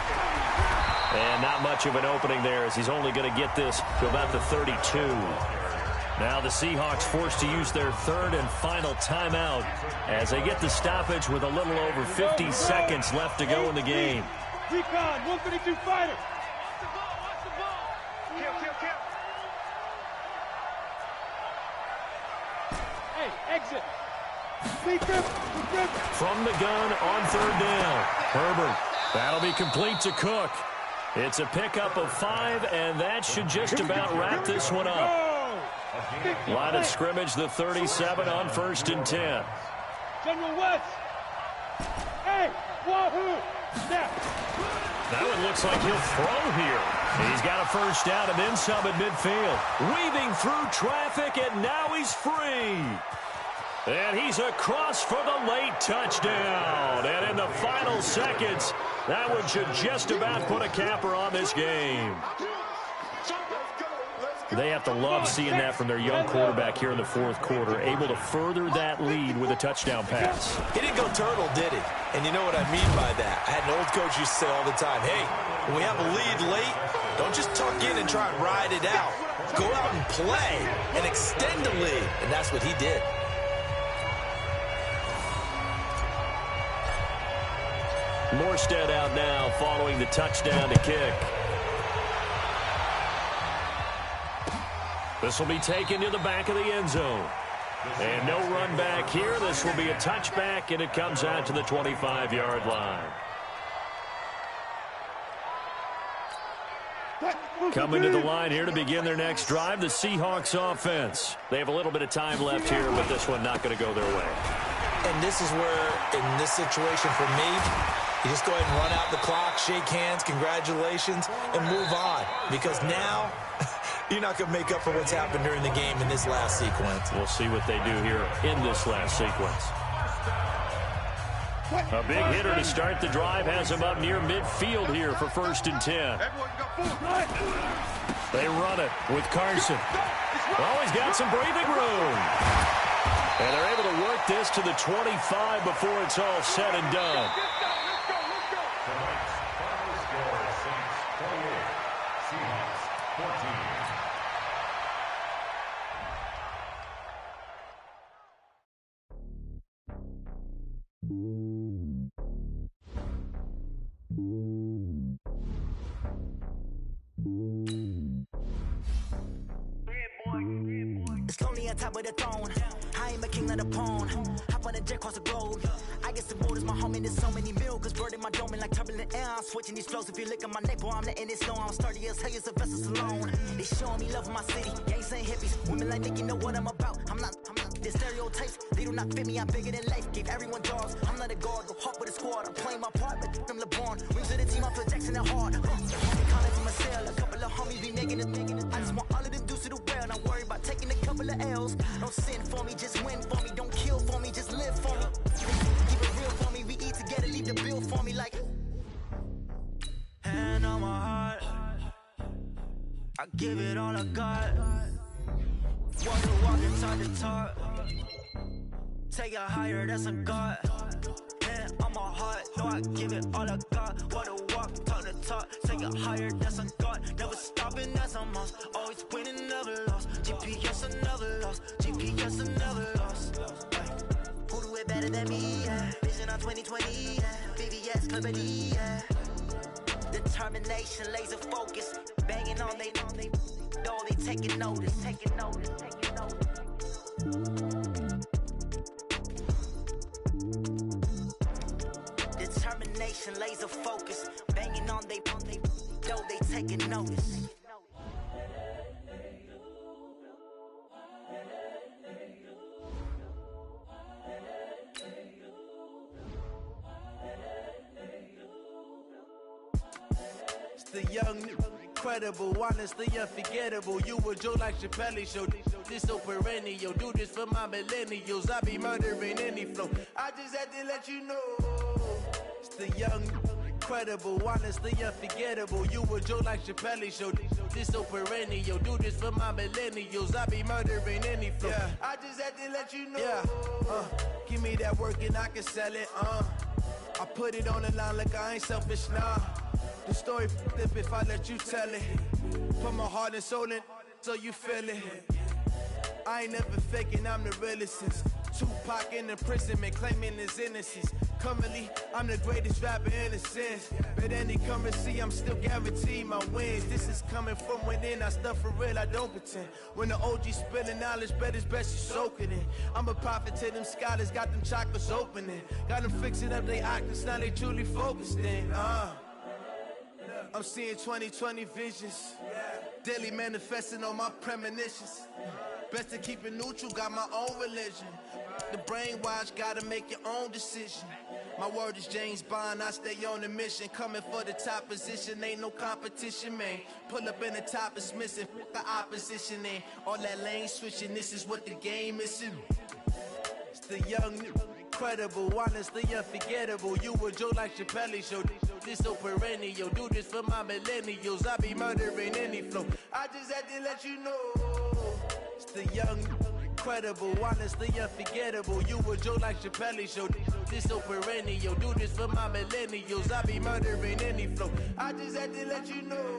And not much of an opening there as he's only going to get this to about the 32. Now the Seahawks forced to use their 3rd and final timeout as they get the stoppage with a little over 50 seconds left to go in the game. Recon, 132 fighter. Watch the ball, watch the ball. Kill. Hey, exit. From the gun on 3rd down. Herbert, that'll be complete to Cook. It's a pickup of 5, and that should just about wrap this one up. Line of scrimmage, the 37 on 1st and 10. General West. Hey, wahoo. Snap. That one looks like he'll throw here. He's got a first down and then some at midfield. Weaving through traffic, and now he's free. And he's across for the late touchdown. And in the final seconds, that one should just about put a capper on this game. They have to love seeing that from their young quarterback here in the 4th quarter, able to further that lead with a touchdown pass. He didn't go turtle, did he? And you know what I mean by that. I had an old coach used to say all the time, hey, when we have a lead late, don't just tuck in and try and ride it out. Go out and play and extend the lead. And that's what he did. Morstead out now following the touchdown to kick. This will be taken to the back of the end zone. And no run back here. This will be a touchback, and it comes out to the 25-yard line. Coming to the line here to begin their next drive, the Seahawks offense. They have a little bit of time left here, but this one not going to go their way. And this is where, in this situation for me, you just go ahead and run out the clock, shake hands, congratulations, and move on. Because now, you're not going to make up for what's happened during the game in this last sequence. We'll see what they do here in this last sequence. A big hitter to start the drive has him up near midfield here for 1st and 10. They run it with Carson. Oh, he's got some breathing room. And they're able to work this to the 25 before it's all said and done. It's lonely on top of the throne. I am a king of the pawn. Hop on a jet across the globe. I guess the world is my home and there's so many milks. Bird in my dome and like turbulent air. I'm switching these flows. If you look at my neck, boy, I'm letting it snow. I'm sturdy as hell, as a vessel alone. They showing me love in my city. Gangs and hippies. Women like Nick, you know what I'm about. I'm not the stereotypes. They do not fit me. I'm bigger than life. Gave everyone dogs. I'm not a guard. Go hard with a squad. I'm playing my part, but I'm LeBron. Rings to the team. I feel Jackson and hard. Calling from a cell. A couple of homies be making it. I just want all of them dudes to the well. Not worry about taking a couple of L's. Don't sin for me, just win for me. Don't kill for me, just live for me. Keep it real for me. We eat together, leave the bill for me like. Hand on my heart, I give it all I got. Walk inside the talk. Take it higher, that's a God. Hand on my heart, no, I give it all I got. Wanna walk, talk the talk. Take it higher, that's a God. Never stopping, that's a must. Always winning, never lost. GPS, I never lost. GPS, I never lost. Who do it better than me? Yeah. Vision on 2020, yeah. BBS, Liberty, yeah. Determination, laser focus, banging on they taking notice. Determination, laser focus, banging on they taking notice. The young, incredible, honestly unforgettable. You a Joe like Chappelle show. This so perennial. Do this for my millennials. I be murdering any flow. I just had to let you know. It's the young, incredible, honestly unforgettable. You a Joe like Chappelle show. This so perennial. Do this for my millennials. I be murdering any flow. Yeah. I just had to let you know. Yeah. Give me that work and I can sell it. I put it on the line like I ain't selfish, nah. The story f***ed if I let you tell it. Put my heart and soul in so you feel it. I ain't never faking, I'm the realest since Tupac in imprisonment, claiming his innocence. Currently, I'm the greatest rapper in a sense. But any currency, I'm still guaranteed my wins. This is coming from within, I stuff for real, I don't pretend. When the OG spilling knowledge, bet it's best you soak it in. I'm a prophet to them scholars, got them chakras opening. Got them fixing up they octaves, now they truly focused in. I'm seeing 2020 visions, daily manifesting on my premonitions. Best to keep it neutral, got my own religion. The brainwash, gotta make your own decision. My word is James Bond, I stay on a mission. Coming for the top position, ain't no competition, man. Pull up in the top is missing, the opposition in. All that lane switching, this is what the game is. It's the young, incredible, honestly unforgettable. You a Joe like Chappelle show. This so perennial. Do this for my millennials. I be murdering any flow. I just had to let you know. It's the young, incredible, honestly unforgettable. You a Joe like Chappelle show. This so perennial. Do this for my millennials. I be murdering any flow. I just had to let you know.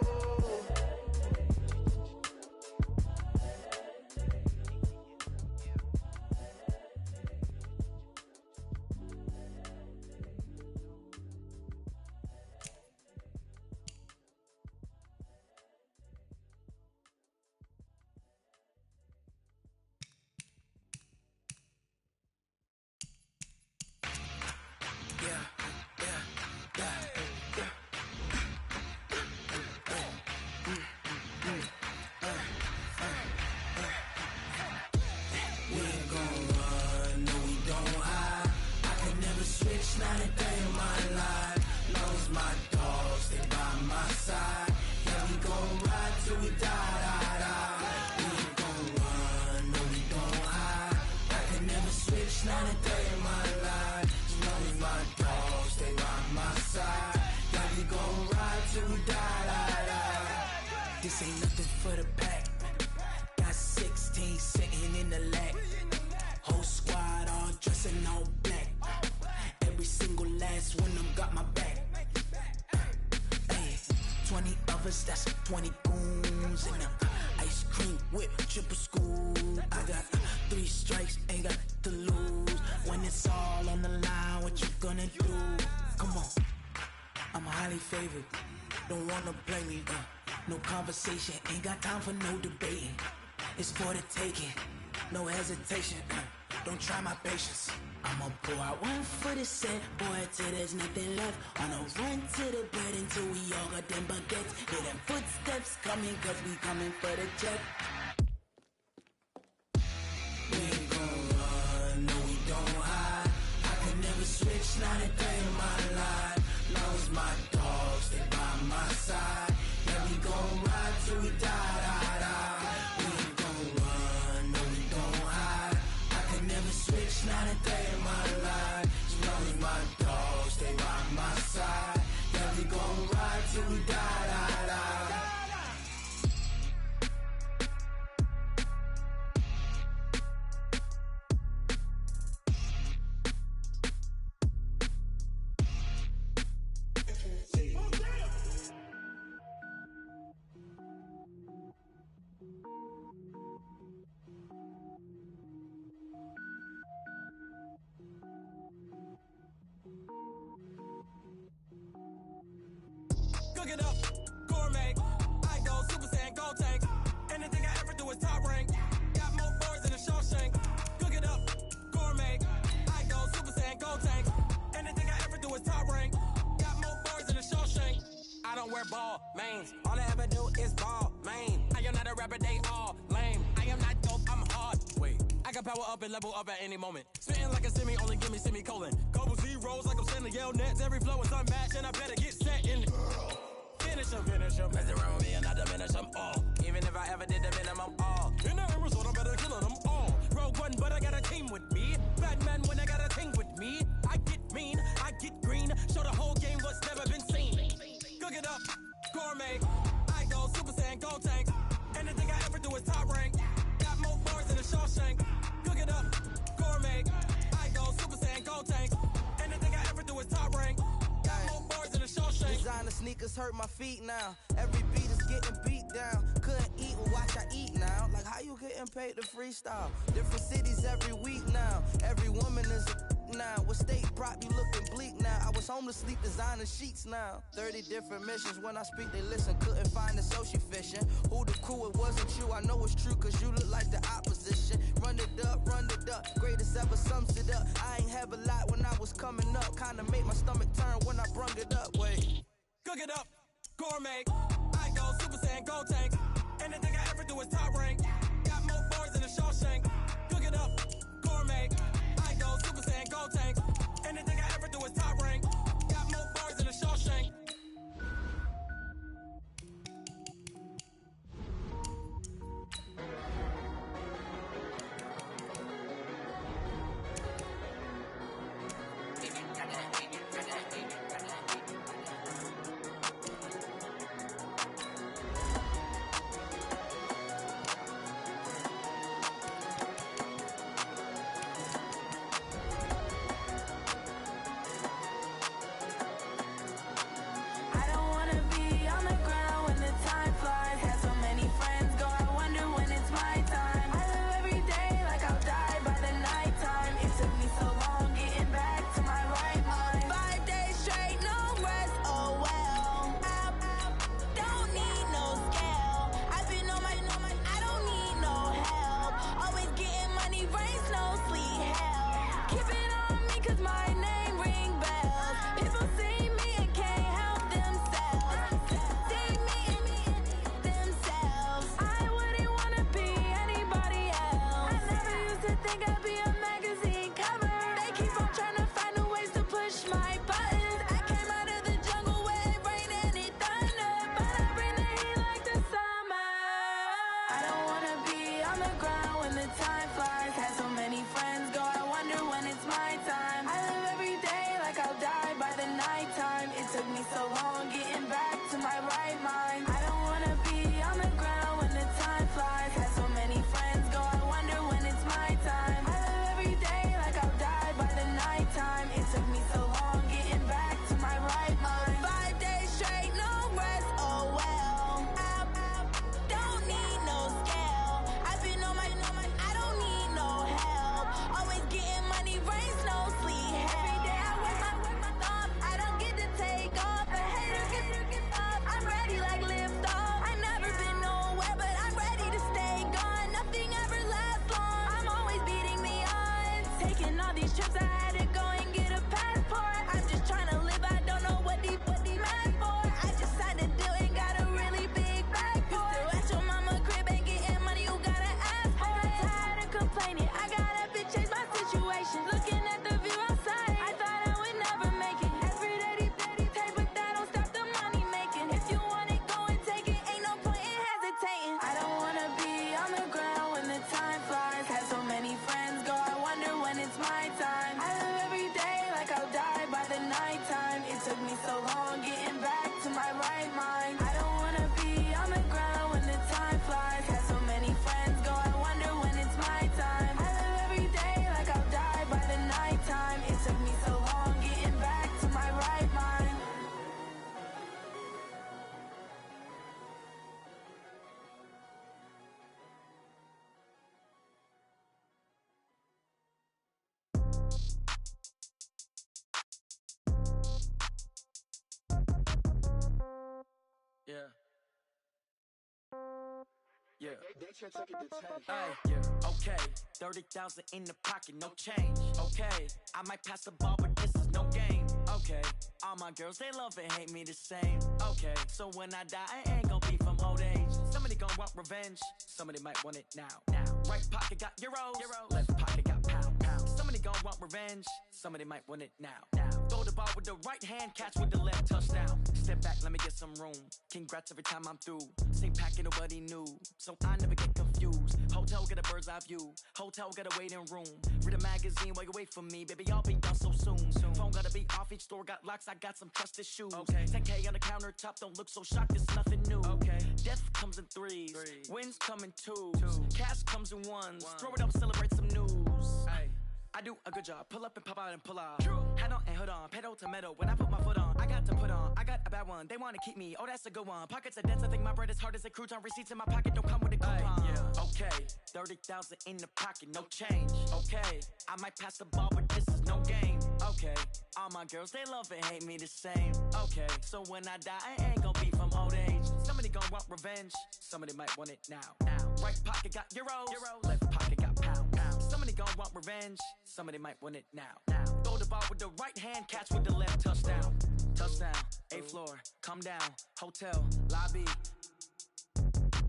This ain't nothing for the pack. Got 16 sitting in the lag. Whole squad all dressing all black. Every single last one of them got my back. Hey, 20 of us, that's 20 goons in them. Ice cream whip, triple school. I got 3 strikes, ain't got to lose. When it's all on the line, what you gonna do? Come on, I'm highly favored. Don't wanna blame me, no conversation, ain't got time for no debating. It's for the taking, no hesitation, don't try my patience. I'ma pour out one for the set, boy, till there's nothing left. On a run to the bed until we all got them baguettes. Hear them footsteps coming, cause we coming for the check. We ain't gon' run, no we don't hide. I can never switch, not a day in my life. Long as my dogs, they by my side. Yeah, we gon' ride till we die. We ain't gon' run, no we don't hide. I can never switch, not a day in my life. As long as my dogs, they by my side. Yeah, we gon' ride till we die. wear ball, mains. All I ever do is ball, main. I am not a rapper, they all lame. I am not dope, I'm hard. Wait, I can power up and level up at any moment. Spitting like a semi, only give me semicolon. Couple zeros like I'm sending yell nets. Every flow is unmatched, and I better get set in. Finish them. Mess around with me and I diminish them all. Even if I ever did the minimum, all. In the result, I'm better killing them all. Rogue one, but I got a team with me. Batman when I got a team with me. I get mean, I get green. Show the whole game what's never been seen. Cook it up, gourmet. I go Super Saiyan, gold tank. Anything I ever do is top rank. Got more bars than a Shawshank. Cook it up, gourmet. I go Super Saiyan, gold tank. Anything I ever do is top rank. Got more bars than a Shawshank. Designer sneakers hurt my feet now. Every beat is getting beat down. Couldn't eat, well watch I eat now. Like how you getting paid to freestyle? Different cities every week now. Every woman is a now. With state prop, you looking bleak now. I was home to sleep, designer sheets now. 30 different missions. When I speak, they listen. Couldn't find it, so she fishing. Who the crew? It wasn't you. I know it's true, cause you look like the opposition. Run it up. Greatest ever sums it up. I ain't have a lot when I was coming up. Kinda made my stomach turn when I brung it up. Wait. Cook it up, gourmet. I go Super Saiyan, gold tank. Anything I ever do is top rank. Got more bars than a Shawshank. Cook it up, gourmet. I go Super Saiyan, gold tank. Anything I ever do is top rank. Got more bars than a Shawshank. Yeah. Yeah. Hey, yeah. Okay. 30,000 in the pocket, no change. Okay. I might pass the ball, but this is no game. Okay. All my girls, they love and hate me the same. Okay, so when I die, I ain't gon' be from old age. Somebody gon' want revenge, somebody might want it now. Right pocket got euros, left pocket got pound. Somebody gon' want revenge, somebody might want it now. Throw the ball with the right hand, catch with the left, touchdown. Step back, let me get some room. Congrats every time I'm through. Same packet, nobody new, so I never get confused. Hotel get a bird's eye view, hotel get a waiting room. Read a magazine while you wait for me, baby, I'll be done so soon. Phone gotta be off, each store got locks, I got some trusted shoes. Okay, 10K on the countertop, don't look so shocked, it's nothing new. Okay, death comes in threes, wins come in twos, cash comes in ones. Throw it up, celebrate some news. Ay. I do a good job, pull up and pop out and pull off. Head on and hood on, pedal to metal. When I put my foot on, I got to put on. I got a bad one, they wanna keep me, oh that's a good one. Pockets are dense, I think my bread is hard as a crouton. Receipts in my pocket don't come with a coupon. Okay, 30,000 in the pocket, no change. Okay, I might pass the ball, but this is no game. Okay, all my girls, they love and hate me the same. Okay, so when I die, I ain't gon' be from old age. Somebody gon' want revenge, somebody might want it now. Right pocket got euros, left pocket got pound. Somebody gon' want revenge, somebody might want it now. Throw the ball with the right hand, catch with the left, touchdown. Touchdown, 8th floor, come down, hotel, lobby.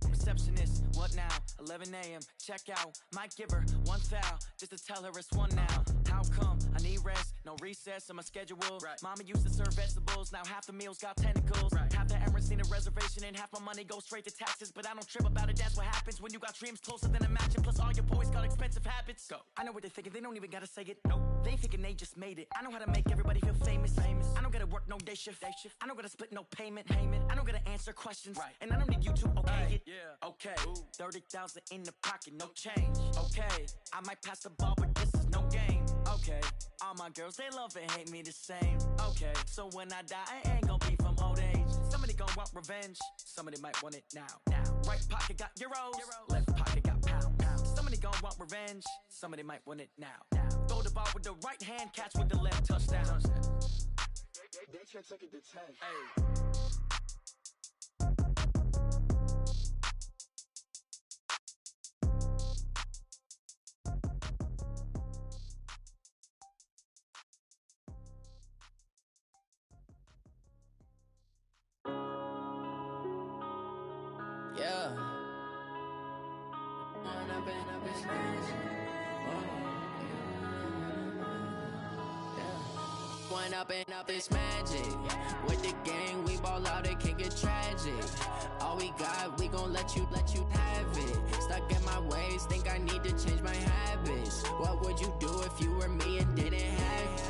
Receptionist, what now? 11 a.m., check out. Might give her one foul, just to tell her it's one now. How come? I need rest, no recess in my schedule. Mama used to serve vegetables, now half the meals got tentacles. Half the Emirates need a reservation and half my money goes straight to taxes. But I don't trip about it, that's what happens when you got dreams closer than a match. And plus all your boys got expensive habits. Go. I know what they're thinking, they don't even gotta say it. Nope. They ain't thinking they just made it. I know how to make everybody feel famous. I don't gotta work no day shift. I don't gotta split no payment. I don't gotta answer questions. And I don't need you to okay it. Okay, 30,000 in the pocket, no change. Okay, I might pass the ball, but this is no game. Okay, all my girls, they love and hate me the same. Okay, so when I die, I ain't gon' be from old age. Somebody gon' want revenge, somebody might want it now. Right pocket got euros, left pocket got pound. Somebody gon' want revenge, somebody might want it now. Throw the ball with the right hand, catch with the left, touchdown. They should take it to 10. Yeah. One up and up is magic. One up and up is magic. With the gang, we ball out, it can get tragic. All we got, we gon' let you have it. Stuck in my ways, think I need to change my habits. What would you do if you were me and didn't have it?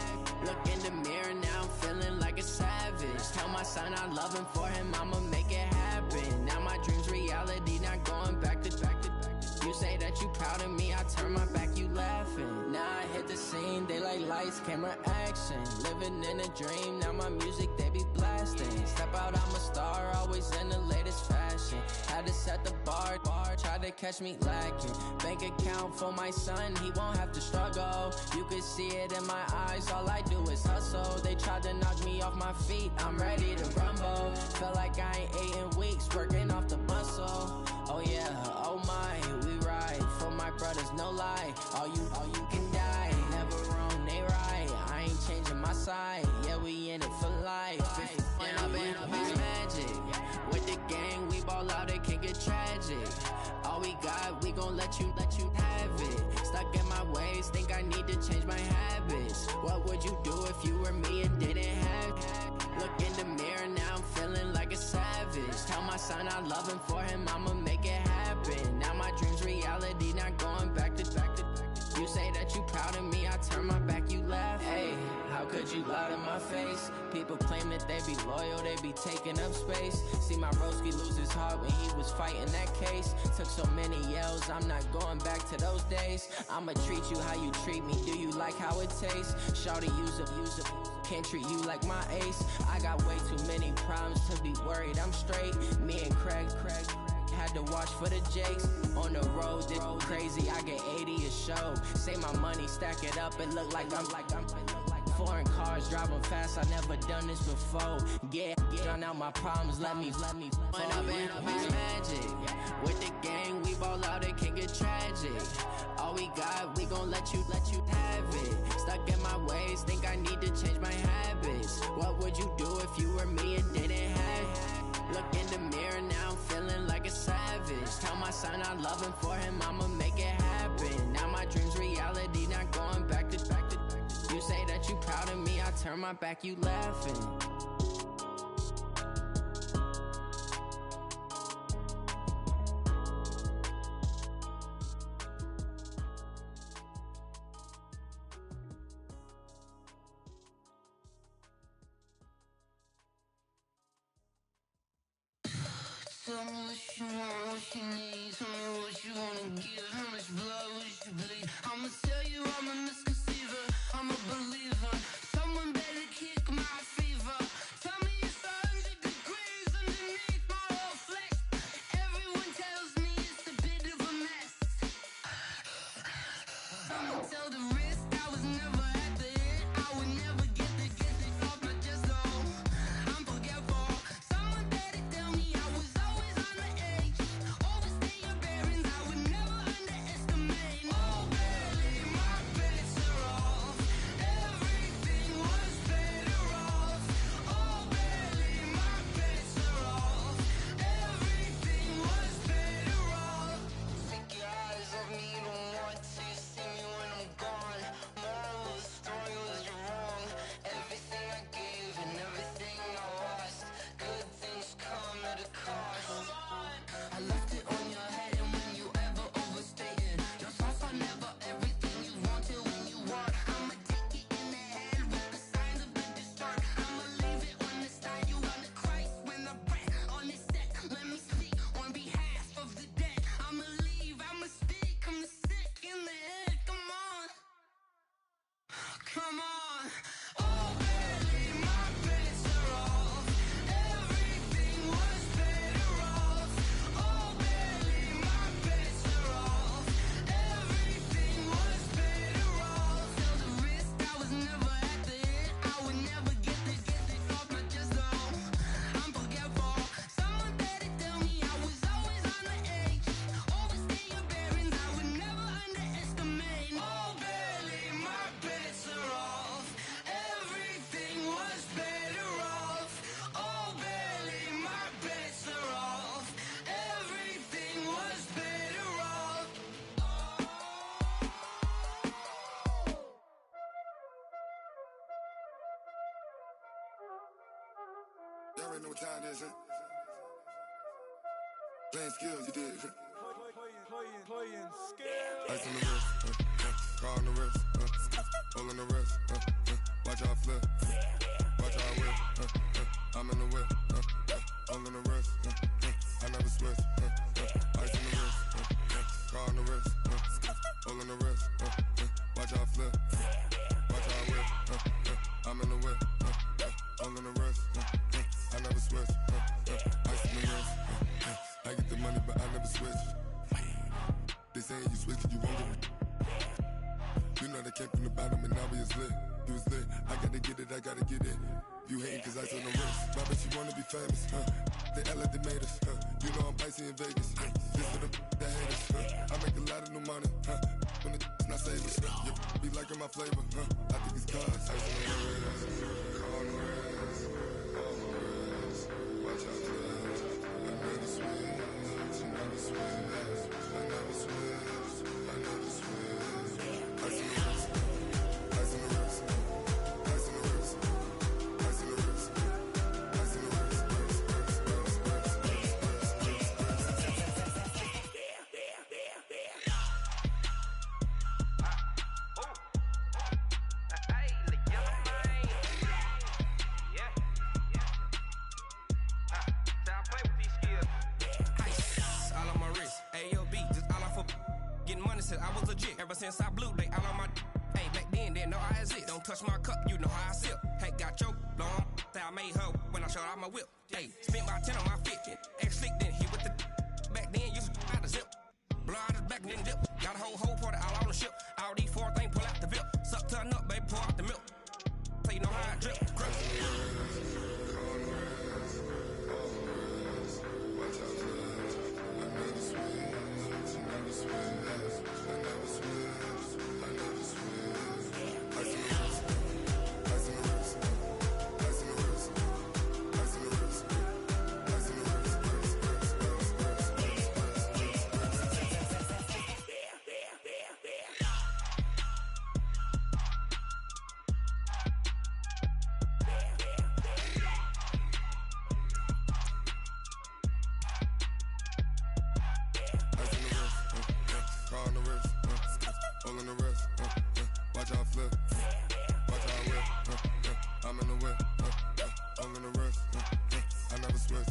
Look in the mirror, now I'm feeling like a savage. Tell my son I love him, for him I'ma make it happen. Now my dream's reality, not going back to. You say that you proud of me, I turn my back, you laughing. Now I hit the scene, they like lights, camera, action. Living in a dream, now my music, they be blasting. Step out, I'm a star, always in the latest fashion. Had to set the bar, try to catch me lacking. Bank account for my son, he won't have to struggle. You can see it in my eyes, all I do is hustle. They tried to knock me off my feet, I'm ready to rumble. Feel like I ain't ate in weeks, working off the muscle. Oh yeah, oh my, we ride for my brothers, no lie. All you can die, never wrong, they right. I ain't changing my side, yeah, we in it for life. When up and up is magic. With the gang, we ball out, it can get tragic. All we got, we gon' let you have it. Stuck in my ways, think I need to change my habits. What would you do if you were me and didn't have it? Look in the mirror, now I'm feeling like a savage. Tell my son I love him, for him I'ma make it happen. Now my dream's reality, not going back to. You say that you proud of me, I turn my back, you laugh. Hey, how could you lie to my face? People claim that they be loyal, they be taking up space. See my broski lose his heart when he was fighting that case. Took so many yells, I'm not going back to those days. I'ma treat you how you treat me, do you like how it tastes? Shawty, use up, can't treat you like my ace. I got way too many problems to be worried, I'm straight. Me and Craig had to watch for the Jakes. On the road, this crazy, I get 80 a show. Say my money, stack it up, it look like I'm foreign cars, driving fast, I never done this before. Get drown out my problems, let me When up and up is magic. With the gang, we ball out, it can get tragic. All we got, we gon' let you have it. Stuck in my ways, think I need to change my habits. What would you do if you were me and didn't have it? Look in the mirror, now I'm feeling like a savage. Tell my son I love him, for him I'ma make it happen. Now my dream's reality, not going back to. You say that you proud of me, I turn my back, you laughing. Tell me what you want, what you need. Tell me what you wanna give. How much blood would you bleed? I'ma tell you I'm a misconceiver. I'm a believer. Someone better kick my fever. Tell me it's 100 degrees underneath my whole flesh. Everyone tells me it's a bit of a mess. I'ma tell the risk I was never at the end. I would never get this off my chest though. I'm forgetful. Someone better tell me I was always on the edge. Overstay your bearings, I would never underestimate. Oh baby, my bets are off. Everything was better off. Oh baby, my bets are off. Everything was better off. Take your eyes off me, don't want to see me when I'm gone. Moral of the story was you're wrong. Everything I gave and everything I lost. Good things come at a cost. I left it on your head, and when you ever overstay it, your thoughts are never everything you wanted when you want. I'ma take it in the head with the signs of the distort. I'ma leave it on the side. You on the Christ when the breath on this set. Let me speak on behalf of the dead. I'ma leave, I'ma speak. I'm sick in the head. Come on, come on. Oh baby, my bets are off. Everything was better off. Oh baby, my bets are off. Everything was better off. Tell the risk I was never at the end. I would never get this off my chest though. I'm forgetful. Someone better tell me I was always on the edge. Overstay your bearings, I would never underestimate. Oh baby, my bets are off. Everything was better off. Oh baby, my bets are off. Everything was better off. Y'all already know what time it is, huh? Playing skills, you did. Playing skill. Ice on the wrist, car on the wrist, hole in the wrist, watch how I flip, watch how I whip, I'm in the whip, hole in the wrist, I never switch, ice on the wrist, car on the wrist, hole in the wrist, watch how I flip, watch how I whip, I'm in the whip, hole in the wrist, I never switch, ice on the wrist, I get the money but I never switch. They saying you switch, you won't get it. You know they came from the bottom and now we is lit. You was lit, I gotta get it, I gotta get it. You hating cause I on the wrist. My bitch, you wanna be famous, They Ella, they made us, You know I'm icy in Vegas, This for the that hate us, I make a lot of new money, When the not savers, You be liking my flavor, I think it's cause ice on the wrist, on the wrist, on the wrist. Watch out, cuz I never switch, I never switch. I never switch, I never switch. Ice in the wrist, ice in the wrist, ice in the wrist, ice in the wrist, ice in the wrist, I was legit ever since I blew they all on my hey back then didn't know I exist. Don't touch my cup, you know how I sip. Hey, got your long that I made her when I showed out my whip. Hey, spent about 10 on my fit. Ex slick then hit with the back then used to out the zip. Blow out his back then dip. Got a whole party all on the ship. All these four things pull out the VIP. Suck to a nut, baby, pour out the milk. So you know how I drip. I never switch. all in the wrist. Watch how I flip. Watch how I whip. I'm in the whip. All in the wrist. I never switch.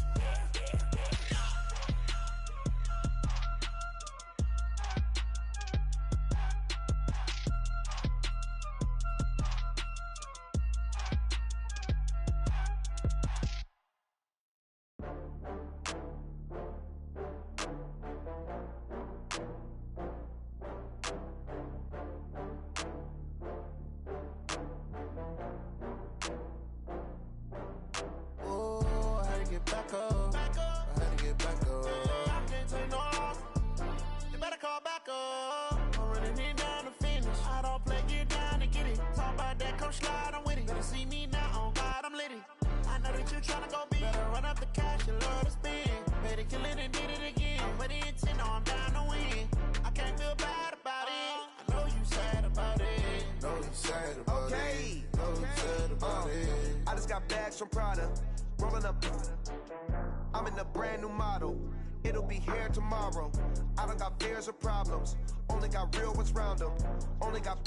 From Prada, rolling up. I'm in a brand new model. It'll be here tomorrow. I don't got fears or problems. Only got real ones round them. Only got.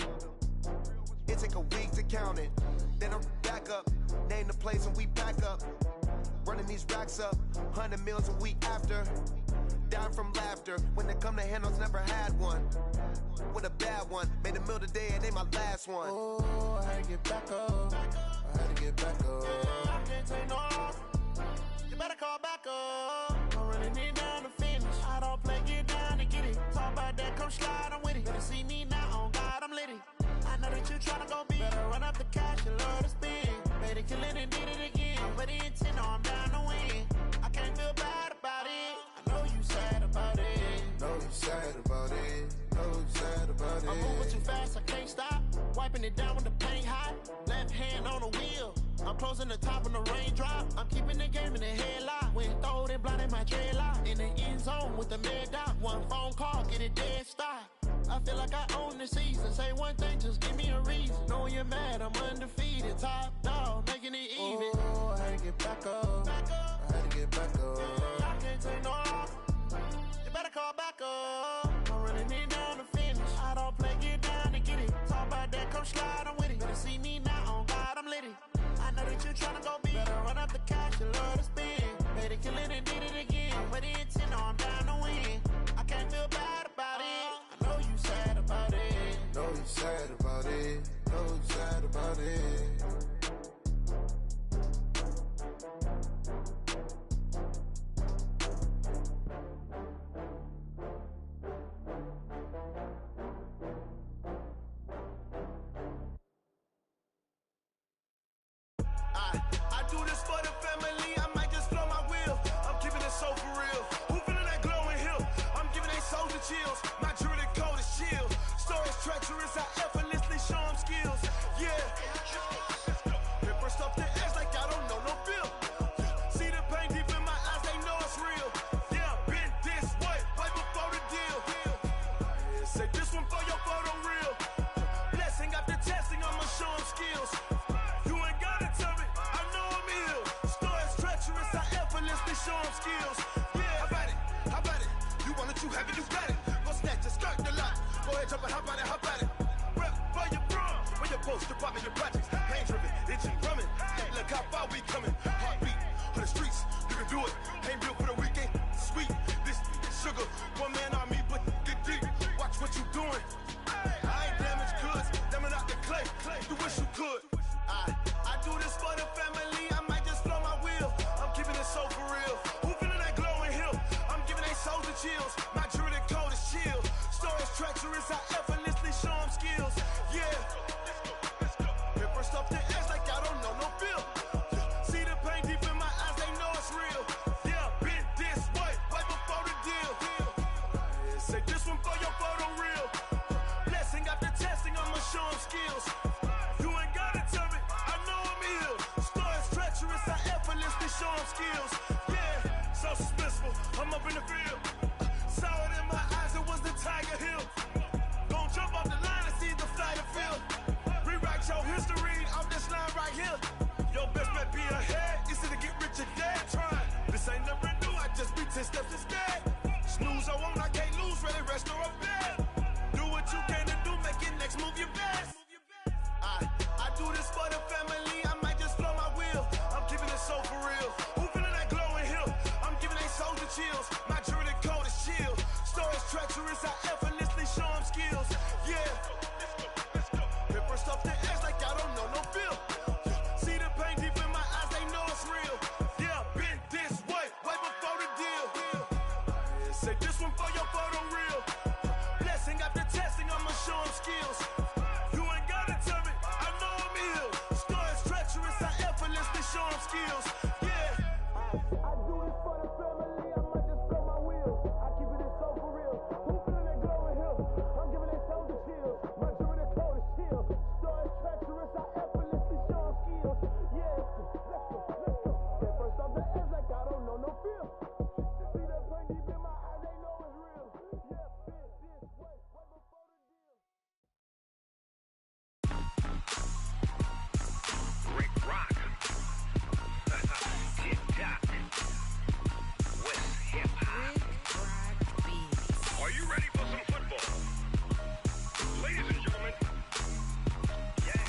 It take a week to count it. Then I'm back up. Name the place and we back up. Running these racks up. 100 meals a week after. Down from laughter. When they come to handles, never had one. With a bad one. Made a meal today and they my last one. Oh, I had to get back up. I had to get back up. I can't take no loss. You better call back up. I'm running it down to finish. I don't play, get down and get it. Talk about that, come slide, I'm with it. Better see me now, on God, I'm litty. I know that you tryna go big. Better run up the cash and love to spend. Made a killing and did it again. But the intent, no, I'm down to win. I can't feel bad about it. I know you sad about it. Know you sad about it. Know you sad about it. I'm moving too fast, I can't stop. Wiping it down with the paint hot. Left hand on the wheel. I'm closing the top when the raindrop. I'm keeping the game in the headlock. When throwed and blinded my dreadlock. In the end zone with the mad dot. One phone call, get it dead stop. I feel like I own the season. Say one thing, just give me a reason. Knowing you're mad, I'm undefeated. Top dog, making it even. Oh, I had to get back up. I had to get back up. I can't take no loss. You better call back up. I'm running it down to finish. I don't play, get down and get it. Talk about that, come slide, I'm with it. Better see me now, on God, I'm litty. I know that you tryna go big. Better run up the cash and love to spend. Made a killing and did it again. But the intent, no, I'm down to win. I can't feel bad about it. I know you sad about it. Know you sad about it. Know you sad about it. I do this for the family, I might just blow my wheel. I'm keeping it so for real. Who feeling that glowing hill? I'm giving they souls the chills. My jewelry cold as chill. Stories treacherous, I effortlessly show them skills. Yeah. Paper stuff to edge like I don't know no bill. See the pain deep in my eyes, they know it's real. Yeah, been this way, right before the deal. Say this one for your photo reel. Blessing after testing, I'ma show them skills. Show them skills. Yeah. How about it? You want it, you have it, you got it. Go snatch it, skirt the lot. Go ahead, jump it, how about it? Rep for your bro. For your post, your poppin', your projects. Pain driven, itchy, drumming. Look how far we coming. Heartbeat on the streets, you can do it. Ain't built for the weekend. Sweet, this sugar. One man army, but get deep. Watch what you doing. I ain't damaged goods. Damn it out the clay. You wish you could. I do this for the family. I might just blow my wheel. I'm keeping it so for real. Who feeling that glowing hill? I'm giving they souls the chills. My jewelry cold as chill. Stories treacherous, I effortlessly show them skills. Yeah. Paper stuff to edge like I don't know no bill. See the pain deep in my eyes, they know it's real. Yeah, been this way, right before the deal. Say this one for your photo reel. Blessing after testing, I'ma show them skills. You ain't gotta tell me, I know I'm ill. Stories treacherous, I effortlessly show them skills. Yeah, so suspenseful, I'm up in the field. Saw it in my eyes, it was the Tiger Hill. Gon' jump off the line and see the flight of field. Rewrite your history off this line right here. Your best bet be ahead, it's to get rich or dead trying. This ain't never new, I just be 10 steps instead. Snooze, I won't, I can't lose, ready, rest or I'm dead. Do what you can and do treacherous, I effortlessly show them skills. Yeah. Pepper stuff the edge like I don't know no feel. See the pain deep in my eyes, they know it's real. Yeah, been this way before the deal. Say this one for your photo reel. Blessing after testing, I'ma show them skills. You ain't gotta tell me, I know I'm ill. Star is treacherous, I effortlessly show them skills. Yeah. I do this for the family, I might just blow my wheel. I keep it so for real. Who feeling that glowing hill? I'm giving it so the chills. My dream the cold is chill. Star is treacherous, I effortlessly show them skills. Yeah. Let's go. Get first off the edge like I don't know no feel. See the pain deep in my eyes, they know it's real. Yeah, been this way before the deal. Rick Rock. Tip-top. West hip-hop. Are you ready for some football? Ladies and gentlemen. Yeah.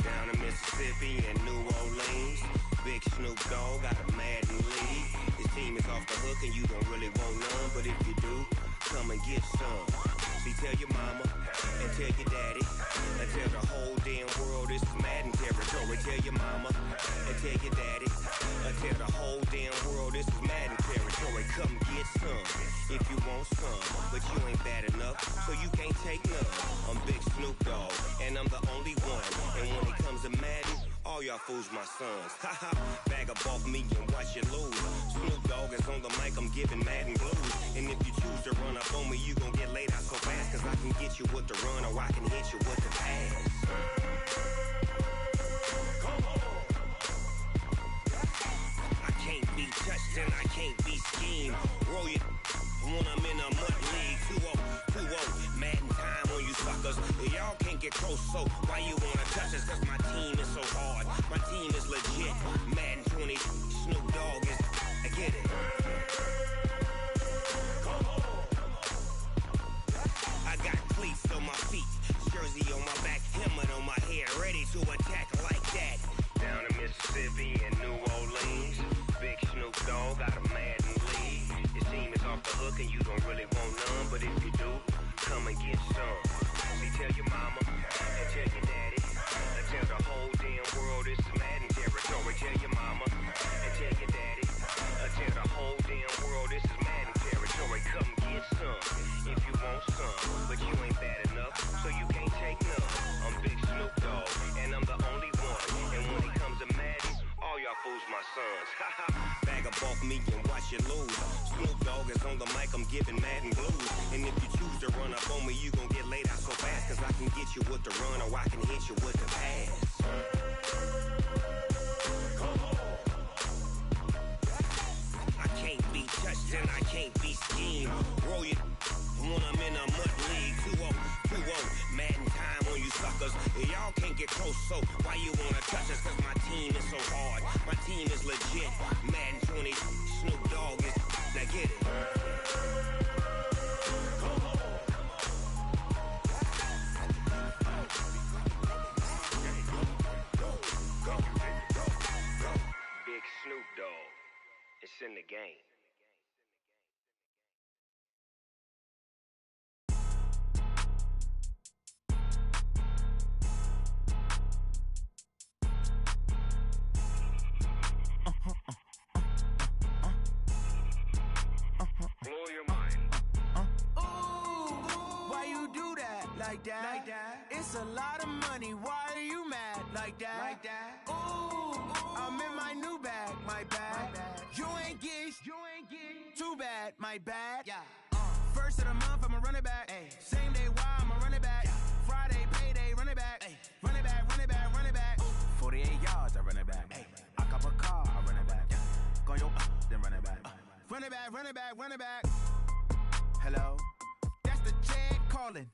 Down in Mississippi and New Orleans, Big Snoop Dogg got a Madden league. His team is off the hook and you don't really want none, but if you do, come and get some. See, tell your mama and tell your daddy and tell the whole damn world this is Madden territory. Tell your mama and tell your daddy and tell the whole damn world this is Madden territory. Come get some if you want some, but you ain't bad enough, so you can't take none. I'm Big Snoop Dogg and I'm the only one. And when it comes to Madden, all y'all fools my sons. Haha, bag up off me and watch you lose. Snoop Dogg is on the mic, I'm giving Madden blues. And if you choose to run up on me, you gon' get laid out so fast. Cause I can get you with the run or I can hit you with the pass. Come on. I can't be touched and I can't be schemed. Roll you when I'm in a mud league. 2-0, Madden time on you suckers. Y'all can't get close, so why you wanna touch us? Cause my team is so hard, my team is legit. Madden 20, Snoop Dogg is, I get it. Come on. I got cleats on my feet, jersey on my back, helmet on my head, ready to attack like that. Down in Mississippi and New Orleans, Big Snoop Dogg got a Madden league. His team is off the hook and you don't really want none, but if you do, come and get some. See, tell your mama and tell your daddy and tell the whole damn world this is Madden territory. Tell your mama and tell your daddy and tell the whole damn world this is Madden territory. Come get some if you want some, but you ain't bad enough, so you can't take none. I'm Big Snoop Dogg and I'm the only one. And when it comes to Madden, all y'all fools my sons. Haha, bag up off me and watch you lose. Snoop Dogg is on the mic, I'm giving Madden blues. And if you choose to run up on me, you gon' get laid out so fast. Cause I can get you with the run or I can hit you with the pass. Come on. I can't be touched and I can't be schemed. Roll you when I'm in a mud league. 2-0, Madden time on you suckers. Y'all can't get close, so why you wanna touch us? Cause my team is so hard, my team is legit. Madden 20, Snoop Dogg is, now get it. Come on. Go. Big Snoop Dogg, it's in the game. Blow your mind. Ooh, why you do that? Like that? It's a lot of money. Why are you mad? Like that? Ooh, I'm in my new bag. My bad. You ain't get too bad. My bad. Yeah. First of the month, I'ma run it back. Ay. Same day, why I'ma run it back. Friday, payday, run it back. Ay. Run it back, run it back, run it back. 48 yards, I run it back. Ay. I cop a car, I run it back. Go your then run it back. Run it back, run it back, run it back. Hello? That's the Jag calling.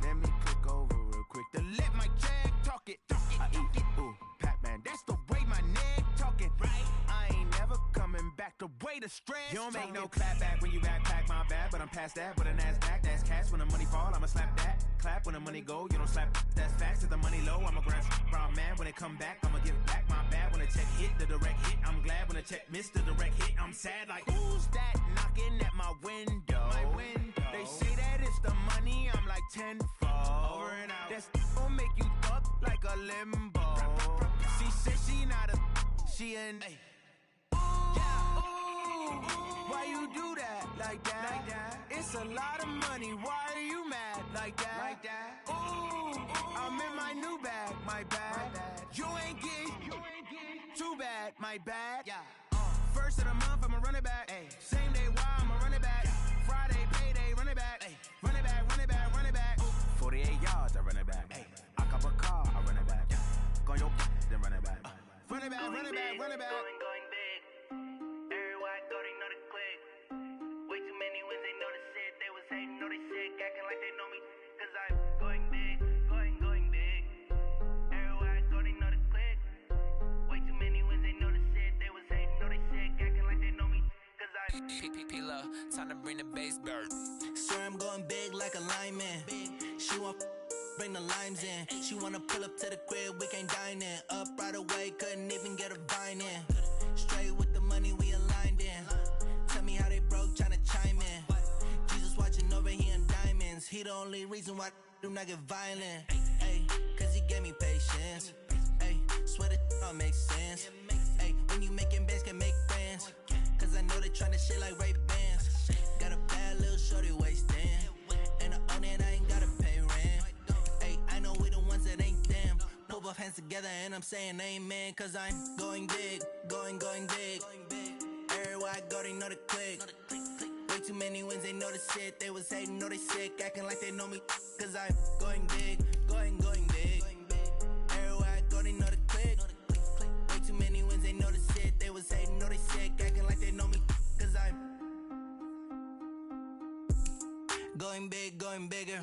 Let me click over real quick to let my Jag talk it. I eat it, ooh, Pac-Man. That's the way my neck talking. Right? I ain't never coming back the way the stress. You don't make no clap back when you backpack my bad, but I'm past that. But a NASDAQ, that's cash. When the money fall, I'ma slap that. Clap when the money go, you don't slap. That's facts. If the money low, I'ma grab brown man. When it come back, I'ma give back my bad. When when a check hit the direct hit. I'm glad when a check missed the direct hit. I'm sad like, who's that knocking at my window? They say that it's the money, I'm like tenfold. Over and out. That's gon' make you fuck like a limbo. She said she not a, she an. Why you do that like that? It's a lot of money. Why are you mad like that? Ooh, I'm in my new bag, my bad. You ain't get too bad, my bad. First of the month, I'ma run it back. Same day, why I'ma run it back. Friday, payday, run it back. Run it back, run it back, run it back. 48 yards, I run it back. I cop a car, I run it back. Go on your then run it back. Run it back, run it back, run it back. Going big. Everywhere I go, they know the click. Way too many wins, they know the shit. They was hating, know they sick, acting like they know me. Cause I'm going big, going big. Everywhere I go, they know the click. Way too many wins, they know the shit. They was hating, know they sick, acting like they know me. Cause I'm P-P-P-Love, time to bring the bass bird. Swear I'm going big like a lineman. She want bring the limes in. She wanna pull up to the crib, we can't dine in. Up right away, couldn't even get a vine in. Straight with the money we aligned in. Tell me how they broke, tryna chime in. Jesus watching over here in diamonds. He the only reason why I do not get violent. Ay, cause he gave me patience. Ay, swear that all makes sense. Ay, when you making bands can make friends. Cause I know they tryna shit like Ray-Bans. Got a bad little shorty wasting. And I own it, I ain't gotta pay rent. Ay, I know we the ones that ain't them. Pull both hands together and I'm saying amen. Cause I'm going big, going big. Everywhere I go, they know the click. Way too many wins, they know the shit. They was hating, know they sick, acting like they know me. Cause I'm going big, going big. Everywhere I go, they know the click. Way too many wins, they know the shit. They was hating, know they sick, acting like they know me. Cause I'm going big, going bigger.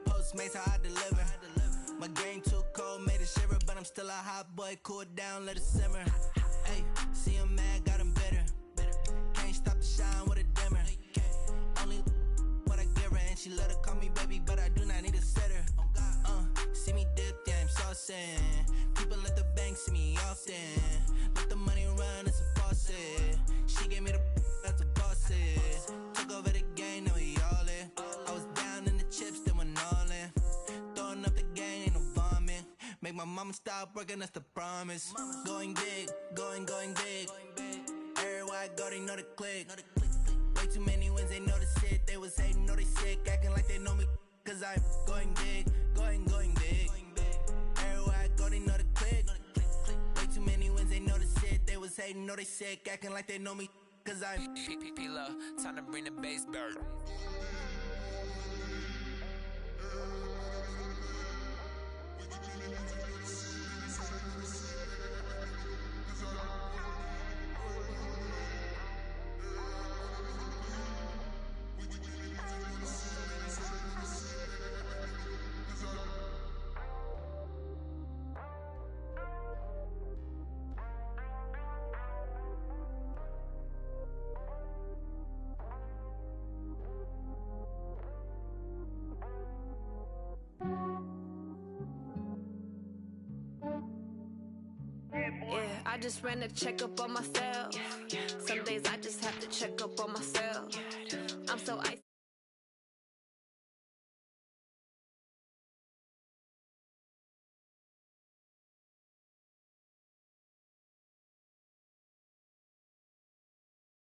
Postmates, how I deliver. My game too cold, made it shiver. But I'm still a hot boy, cool down, let it simmer. Hey, see him mad, got him bitter. Can't stop the shine with a dimmer. Only what I give her, and she let her call me baby, but I do not need a sitter. See me dip, yeah, I'm saucing. People at the bank see me often. Let the money run, it's a faucet. She gave me the that's a bosses. Took over the game, now we all in. I was down in the chips, then went all in. Throwing up the game, ain't no vomit. Make my mama stop working, that's the promise. Going big, going big. Everywhere I go, they know the click. Way too many wins, they know the shit. They was hating, know they sick, acting like they know me. Cause I'm going big, going big. Everywhere I go, they know the click. Way too many wins, they know the shit. They was hating, know they sick, acting like they know me. Cause I'm P-P-P-Love, time to bring the bass bird. Yeah, I just ran a checkup on myself.